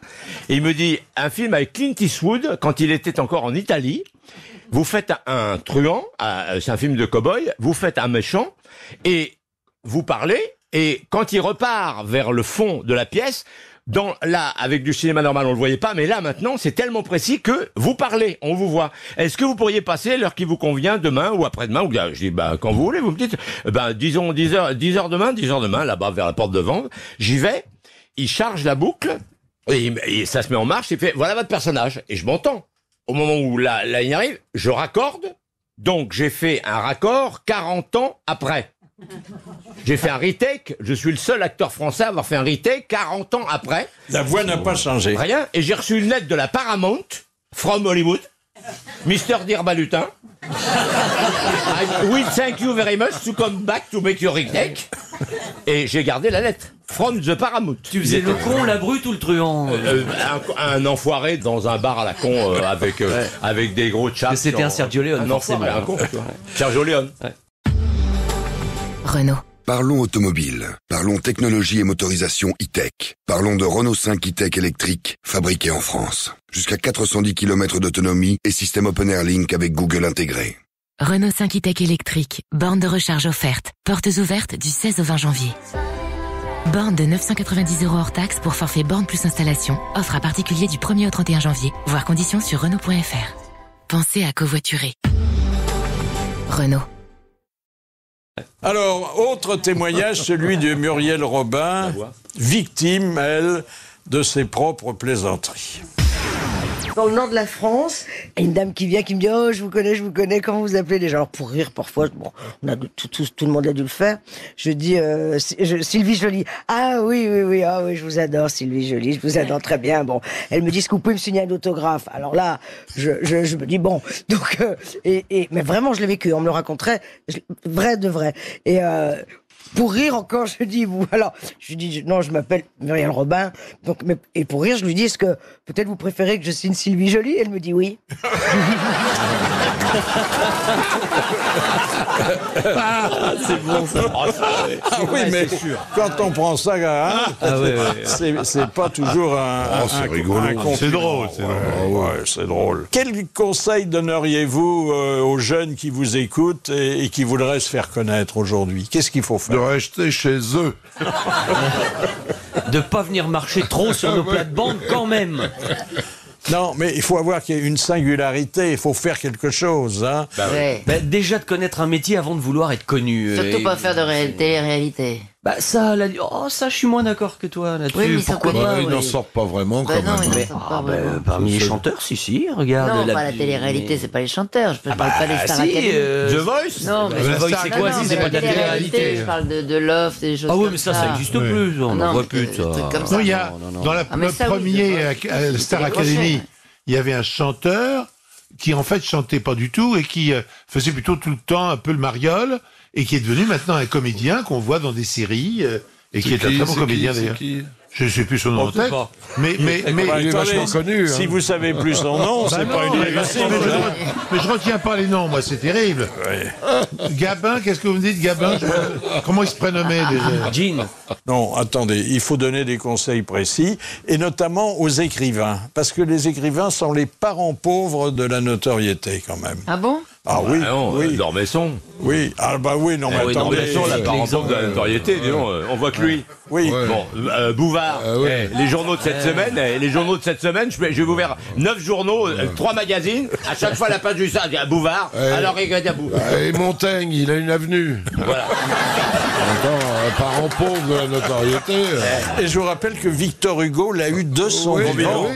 Et il me dit, un film avec Clint Eastwood, quand il était encore en Italie. Vous faites un truand, c'est un film de cow-boy, vous faites un méchant, et vous parlez, et quand il repart vers le fond de la pièce, là, avec du cinéma normal, on le voyait pas, mais là, maintenant, c'est tellement précis que vous parlez, on vous voit. Est-ce que vous pourriez passer l'heure qui vous convient demain ou après-demain? Je dis, quand vous voulez, vous me dites, disons 10h demain, là-bas, vers la porte de vente. J'y vais, il charge la boucle, et ça se met en marche, il fait, voilà votre personnage. Et je m'entends. Au moment où la ligne arrive, je raccorde. Donc, j'ai fait un raccord 40 ans après. J'ai fait un retake, je suis le seul acteur français à avoir fait un retake 40 ans après. La voix n'a pas changé. Rien, et j'ai reçu une lettre de la Paramount, from Hollywood, Mr. Dirbalutin. We thank you very much to come back to make your retake. Et j'ai gardé la lettre. From the Paramount. Tu faisais le con, la brute ou le truand? Un enfoiré dans un bar à la con avec des gros chats. C'était un Sergio Leone, forcément. Un con, Sergio Leone. Renault. Parlons automobile. Parlons technologie et motorisation e-tech. Parlons de Renault 5 e-tech électrique, fabriqué en France. Jusqu'à 410 km d'autonomie et système Open Air Link avec Google intégré. Renault 5 e-tech électrique. Borne de recharge offerte. Portes ouvertes du 16 au 20 janvier. Borne de 990 € hors taxe pour forfait borne plus installation. Offre à particulier du 1er au 31 janvier. Voir conditions sur Renault.fr. Pensez à covoiturer. Renault. Alors, autre témoignage, celui de Muriel Robin, victime, elle, de ses propres plaisanteries. Dans le nord de la France, et une dame qui vient qui me dit « Oh, je vous connais, comment vous appelez les gens ?» Alors pour rire, parfois, bon, tout le monde a dû le faire. Je dis Sylvie Joly. « Ah oui, je vous adore Sylvie Joly, je vous adore très bien. » Bon, elle me dit « Est-ce que vous pouvez me signer un autographe ?» Alors là, je me dis bon, donc mais vraiment je l'ai vécu, on me le raconterait, vrai de vrai. Et pour rire encore, je dis vous. Alors, je dis non, je m'appelle Muriel Robin. Donc, et pour rire, je lui dis est-ce que peut-être vous préférez que je signe Sylvie Joly? Elle me dit oui. C'est bon ça. Oui, mais quand on prend ça, c'est pas toujours c'est rigolo. C'est drôle, c'est drôle. Ouais, c'est drôle. Quel conseil donneriez-vous aux jeunes qui vous écoutent et qui voudraient se faire connaître aujourd'hui? Qu'est-ce qu'il faut faire? De rester chez eux. De pas venir marcher trop sur nos plates-bandes quand même. Non, mais il faut avoir une singularité, il faut faire quelque chose. Hein. Déjà de connaître un métier avant de vouloir être connu. Surtout pas faire de télé-réalité. Ça, je suis moins d'accord que toi là-dessus. Oui, mais pourquoi pas? Ils n'en sortent pas vraiment quand même. Parmi les chanteurs, si, regarde. Non, pas la télé-réalité, c'est pas les chanteurs. Je parle pas des stars académiques. The Voice? Non, mais The Voice, c'est quoi si c'est pas de la télé-réalité? Je parle de Loft et des choses comme ça. Ah oui, mais ça n'existe plus. On n'en voit plus, ça. Non, il y a dans le premier Star Academy. il y avait un chanteur qui en fait chantait pas du tout et qui faisait plutôt tout le temps un peu le mariole et qui est devenu maintenant un comédien qu'on voit dans des séries et qui est un très bon comédien d'ailleurs. Je sais plus son nom en tête. Mais il est vachement connu. Si vous savez plus son nom, c'est pas une réussite. Mais je retiens pas les noms, moi, c'est terrible. Gabin, qu'est-ce que vous me dites, Gabin? Comment il se prénommait déjà? Jean. Non, attendez, il faut donner des conseils précis, et notamment aux écrivains, parce que les écrivains sont les parents pauvres de la notoriété, quand même. Ah bon? Ah oui, oui. Dormesson. Oui, ah bah oui, non, mais attendez. Dormesson, la parent pauvre de la notoriété, disons, on voit que lui. Oui. Bon, Bouvard, les journaux de cette semaine, je vais vous faire 9 journaux, 3 magazines, à chaque fois la page du ça, Bouvard, alors il y a Bouvard. Et Montaigne, il a une avenue. Voilà. Encore un parent pauvre de la notoriété. Et je vous rappelle que Victor Hugo l'a eu de son vivant.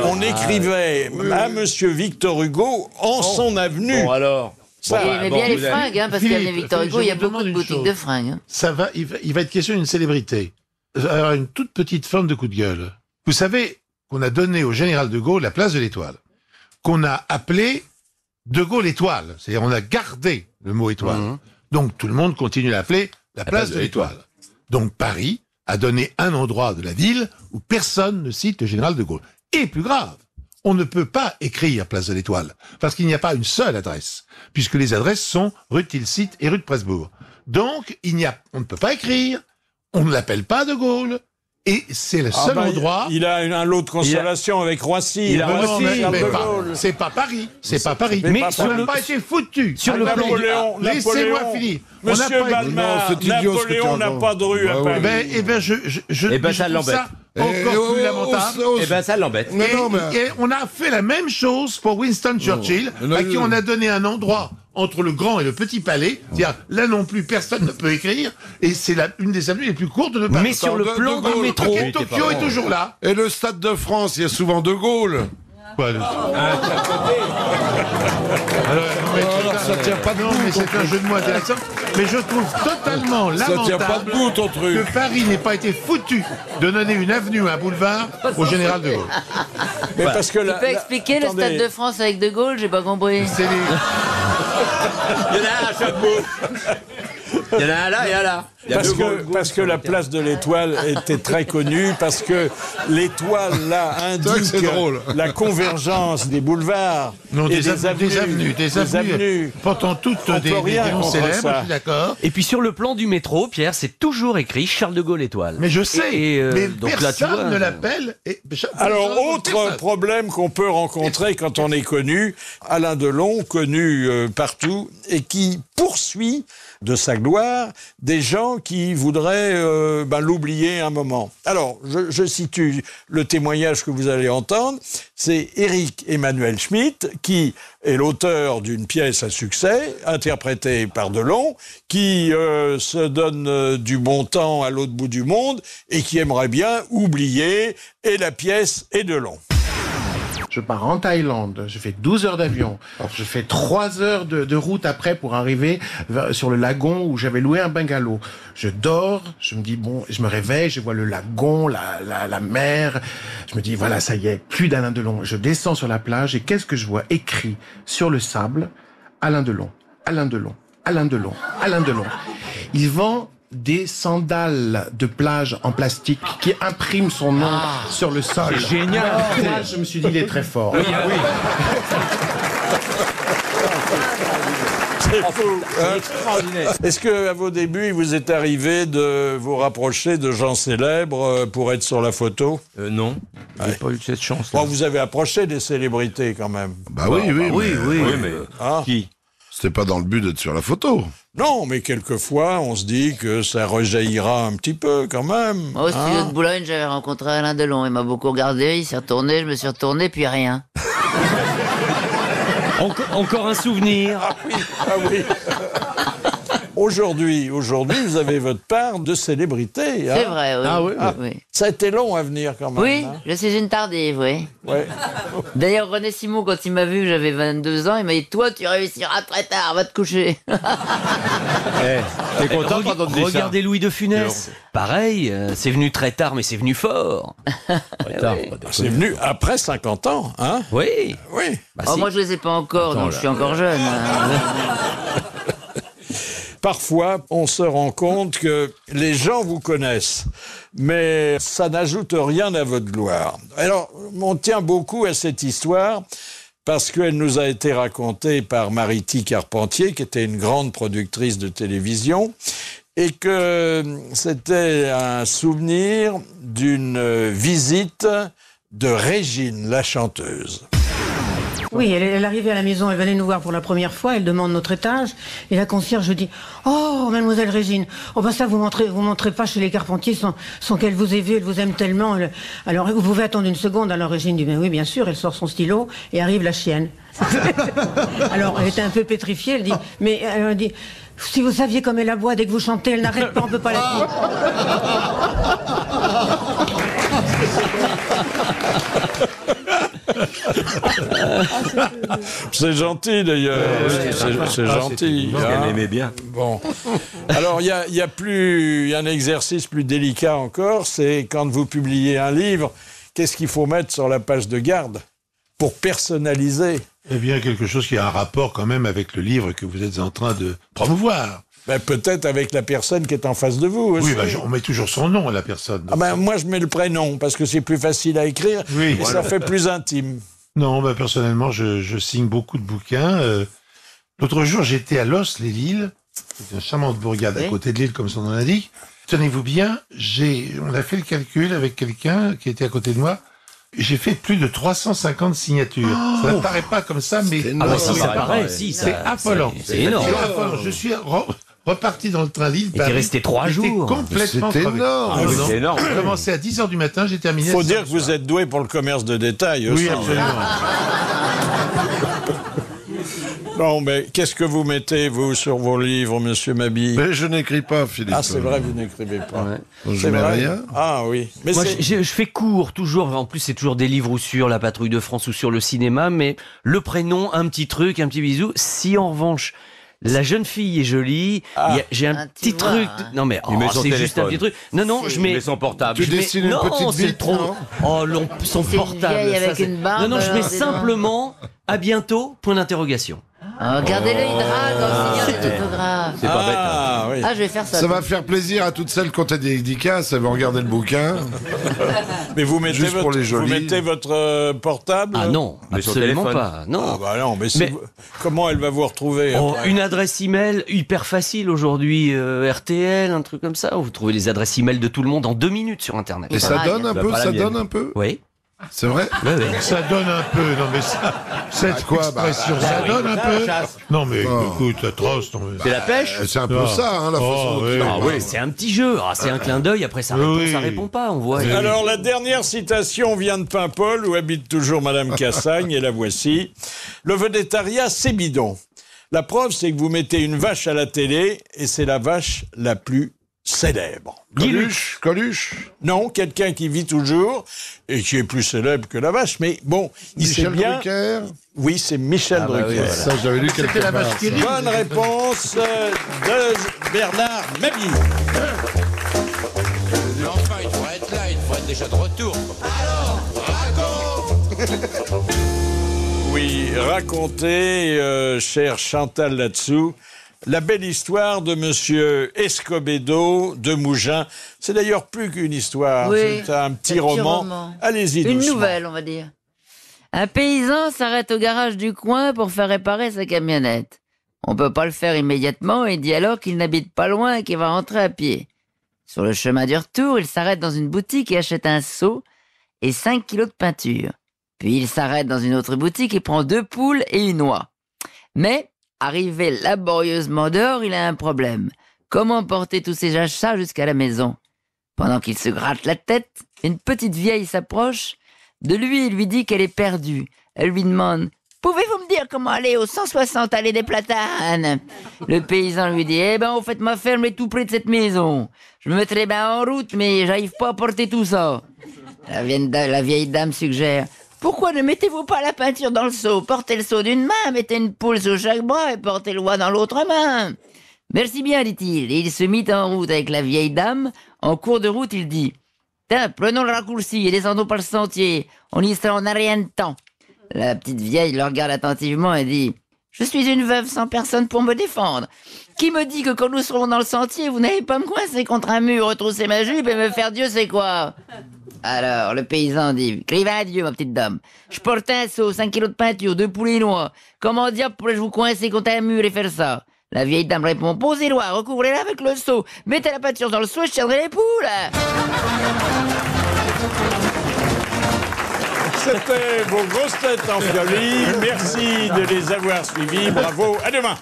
On écrivait à Monsieur Victor Hugo en son avenue. Bon, alors. Il aimait bien les fringues, parce qu'il y a Victor Hugo, il y a beaucoup de boutiques de fringues. Ça va, il va être question d'une célébrité. Alors, une toute petite forme de coup de gueule. Vous savez qu'on a donné au général de Gaulle la place de l'Étoile, qu'on a appelé de Gaulle Étoile. C'est-à-dire, on a gardé le mot étoile. Donc, tout le monde continue à l'appeler la place de l'Étoile. Donc, Paris a donné un endroit de la ville où personne ne cite le général de Gaulle. Et plus grave, on ne peut pas écrire place de l'Étoile, parce qu'il n'y a pas une seule adresse, puisque les adresses sont rue de Tilsit et rue de Presbourg. Donc, on ne peut pas écrire, on ne l'appelle pas de Gaulle, et c'est le seul endroit... Il a un lot de consolation avec Roissy. C'est pas Paris, c'est pas Paris. Mais on n'a pas été foutu. Sur le Napoléon, laissez-moi finir. Monsieur Balmar, Napoléon n'a pas de rue à Paris. Ça l'embête. Encore plus lamentable. Ça l'embête. Et on a fait la même chose pour Winston Churchill, à qui on a donné un endroit entre le grand et le petit palais. C'est-à-dire, là non plus, personne ne peut écrire, et c'est une des avenues les plus courtes de Paris. Mais sur le plan du métro... Tokyo est toujours là. Et le Stade de France, il y a souvent De Gaulle. Quoi, alors, ça tient pas debout. Mais c'est un jeu de mots intéressant. Mais je trouve totalement lamentable tient pas debout, ton truc. que Paris n'ait pas été foutu de donner une avenue, un boulevard au général de Gaulle. Mais parce que tu peux expliquer le Stade de France avec de Gaulle? J'ai pas compris. C'est Il y en a un à chaque bout. Il y en a un là et un là. Parce que la place de l'Étoile était très connue, parce que l'Étoile là indique la convergence des boulevards et des avenues. Pourtant toutes des noms célèbres, je suis d'accord. Et puis sur le plan du métro, Pierre, c'est toujours écrit Charles de Gaulle Étoile. Mais je sais, mais donc personne là, tu vois, ne l'appelle. Alors, autre problème qu'on peut rencontrer quand on est connu, Alain Delon, connu partout, et qui poursuit de sa gloire des gens qui voudraient l'oublier un moment. Alors, je situe le témoignage que vous allez entendre. C'est Éric Emmanuel Schmitt, qui est l'auteur d'une pièce à succès, interprétée par Delon, qui se donne du bon temps à l'autre bout du monde et qui aimerait bien oublier et la pièce et Delon. Je pars en Thaïlande, je fais 12 heures d'avion, je fais 3 heures de route après pour arriver sur le lagon où j'avais loué un bungalow. Je dors, je me dis bon, je me réveille, je vois le lagon, la mer, je me dis voilà, ça y est, plus d'Alain Delon. Je descends sur la plage et qu'est-ce que je vois écrit sur le sable? Alain Delon, Alain Delon, Alain Delon, Alain Delon. Il vend des sandales de plage en plastique qui impriment son nom sur le sol. C'est génial. Là, je me suis dit, il est très fort. Oui. C'est fou. C'est extraordinaire. Est-ce que à vos débuts, il vous est arrivé de vous rapprocher de gens célèbres pour être sur la photo? Non, j'ai pas eu cette chance. Bon, vous avez approché des célébrités quand même. Bah oui, mais qui? C'était pas dans le but d'être sur la photo. Non, mais quelquefois, on se dit que ça rejaillira un petit peu quand même. Moi, au studio de Boulogne, j'avais rencontré Alain Delon. Il m'a beaucoup regardé, il s'est retourné, je me suis retourné, puis rien. Encore un souvenir. Ah oui. Aujourd'hui, vous avez votre part de célébrité. C'est vrai, oui. Ah oui, oui. Ça a été long à venir quand même. Oui, hein. je suis une tardive, oui. Ouais. D'ailleurs, René Simon, quand il m'a vu, j'avais 22 ans, il m'a dit « Toi, tu réussiras très tard, va te coucher. » T'es content quand on te dit ça? Regardez Louis de Funès. Pareil, c'est venu très tard, mais c'est venu fort. C'est venu après 50 ans, hein? Oui. Oui. Bah, Oh, si. moi, je les ai pas encore, donc je suis encore jeune. Parfois, on se rend compte que les gens vous connaissent, mais ça n'ajoute rien à votre gloire. Alors, on tient beaucoup à cette histoire parce qu'elle nous a été racontée par Mariti Carpentier, qui était une grande productrice de télévision, et que c'était un souvenir d'une visite de Régine, la chanteuse. Oui, elle arrivait à la maison, elle venait nous voir pour la première fois, elle demande notre étage, et la concierge dit « Oh, mademoiselle Régine, oh ben ça vous montrez pas chez les Carpentiers sans qu'elle vous ait vu, elle vous aime tellement. Alors, vous pouvez attendre une seconde. » Alors Régine dit « Mais oui, bien sûr. » Elle sort son stylo, et arrive la chienne. Alors, elle était un peu pétrifiée, elle dit « Mais, elle dit, si vous saviez comme elle aboie dès que vous chantez, elle n'arrête pas, on peut pas la suivre. » C'est gentil d'ailleurs. C'est gentil. Elle aimait bien. Bon. Alors il y a un exercice plus délicat encore, c'est quand vous publiez un livre, qu'est-ce qu'il faut mettre sur la page de garde pour personnaliser? Eh bien, quelque chose qui a un rapport quand même avec le livre que vous êtes en train de promouvoir. Ben, peut-être avec la personne qui est en face de vous aussi. Oui, on met toujours son nom à la personne. Ah ben, moi, je mets le prénom, parce que c'est plus facile à écrire, Oui, et voilà. ça fait plus intime. Non, bah, personnellement, je signe beaucoup de bouquins. L'autre jour, j'étais à Los-les-Lilles, c'est une charmante bourgade à côté de Lille, comme son nom l'indique. Tenez-vous bien, on a fait le calcul avec quelqu'un qui était à côté de moi. J'ai fait plus de 350 signatures. Ça ne paraît pas comme ça, mais Ah bah si, ça paraît, si, ça- c'est affolant. c'est énorme. affolant. Je suis reparti dans le train Lille. Et t'es resté 3 jours. J'étais complètement C'est crevé. énorme. Ah, non. C'est énorme. J'ai commencé à 10h du matin, j'ai terminé. Il faut à dire 5 que vous êtes doué pour le commerce de détail aussi. Oui, absolument. Bon, mais qu'est-ce que vous mettez, vous, sur vos livres, monsieur Mabille? Mais je n'écris pas, Philippe. Ah, c'est vrai, vous n'écrivez pas. Je C'est mets vrai. rien. Ah oui. Mais Moi, c'est- je fais court, toujours. En plus, c'est toujours des livres ou sur la Patrouille de France ou sur le cinéma, mais le prénom, un petit truc, un petit bisou. Si en revanche, la jeune fille est jolie, j'ai un petit vois, truc. hein. Non, mais Il met son c'est juste un téléphone. petit truc. Non, je Il mets. met son portable. Tu je mets- dessines une non, petite c'est bite, trop. non Oh, son C'est une portable. vieille ça, avec c'est- une barbe, Non, je mets alors, dis donc. simplement à bientôt, point d'interrogation. Oh, regardez-le, il drague en signant des autographes. C'est pas bête. hein. Ah oui. Ah, je vais faire ça. Ça va faire plaisir à toutes celles qui ont des dédicaces, elles vont regarder le bouquin. Mais vous mettez Juste pour les vous jolis. mettez votre portable? Ah non, Mais sur absolument téléphone. pas. Non. Ah bah non, mais, Mais- comment elle va vous retrouver Oh, après une adresse email hyper facile aujourd'hui, RTL, un truc comme ça. Vous trouvez les adresses email de tout le monde en 2 minutes sur Internet. Et ça drague. donne un Bah, peu, pas la ça mienne. donne un peu. Oui. C'est vrai. Ça donne un peu, non mais ça, cette quoi, bah, expression, ça donne un peu. Non mais Oh. écoute, atroce. Non, mais... C'est la pêche? C'est un peu Ah. ça, hein, la Oh, façon dont oui. il en Ah parle. oui, c'est un petit jeu. Ah, c'est un clin d'œil. Après, ça répond, Oui. ça répond pas. On voit. Alors, la dernière citation vient de Paimpol, où habite toujours Madame Cassagne, et la voici. Le vedettariat, c'est bidon. La preuve, c'est que vous mettez une vache à la télé, et c'est la vache la plus célèbre. Coluche. Non, quelqu'un qui vit toujours, et qui est plus célèbre que la vache, mais bon, il sait Michel bien... Drucker. Oui, c'est Michel Drucker. Ça, j'avais lu quelque C'était la part. vache qui rit. Bonne réponse de Bernard Mabille. Enfin, il faudrait être là, il faudrait être déjà de retour. Alors, raconte. Oui, racontez, cher Chantal Latsou, la belle histoire de Monsieur Escobedo de Mougins. C'est d'ailleurs plus qu'une histoire, Oui, c'est un petit roman. Allez-y Une doucement. nouvelle, on va dire. Un paysan s'arrête au garage du coin pour faire réparer sa camionnette. On peut pas le faire immédiatement et dit alors qu'il n'habite pas loin et qu'il va rentrer à pied. Sur le chemin du retour, il s'arrête dans une boutique et achète un seau et 5 kilos de peinture. Puis il s'arrête dans une autre boutique et prend 2 poules et une oie. Mais, arrivé laborieusement dehors, il a un problème. Comment porter tous ces achats jusqu'à la maison? Pendant qu'il se gratte la tête, une petite vieille s'approche de lui et lui dit qu'elle est perdue. Elle lui demande « Pouvez-vous me dire comment aller au 160 allée des Platanes. Le paysan lui dit, eh ben, au fait, ma ferme est tout près de cette maison. Je me mettrai bien en route, mais j'arrive pas à porter tout ça. La vieille dame suggère, pourquoi ne mettez-vous pas la peinture dans le seau? Portez le seau d'une main, mettez une poule sous chaque bras et portez le oie dans l'autre main. Merci bien, dit-il, et il se mit en route avec la vieille dame. En cours de route, il dit, tiens, prenons le raccourci et descendons par le sentier. On y sera en un rien de temps. La petite vieille le regarde attentivement et dit, je suis une veuve sans personne pour me défendre. Qui me dit que quand nous serons dans le sentier, vous n'allez pas me coincer contre un mur, retrousser ma jupe et me faire Dieu sait quoi? Alors, le paysan dit, crive à Dieu, ma petite dame. Je porte un seau, 5 kilos de peinture, 2 poulets noix. Comment diable pourrais-je vous coincer contre un mur et faire ça? La vieille dame répond, posez l'oie, recouvrez-la avec le seau, mettez la peinture dans le seau et je tiendrai les poules. C'était vos grosses têtes en fioline. Merci de les avoir suivis. Bravo. À demain.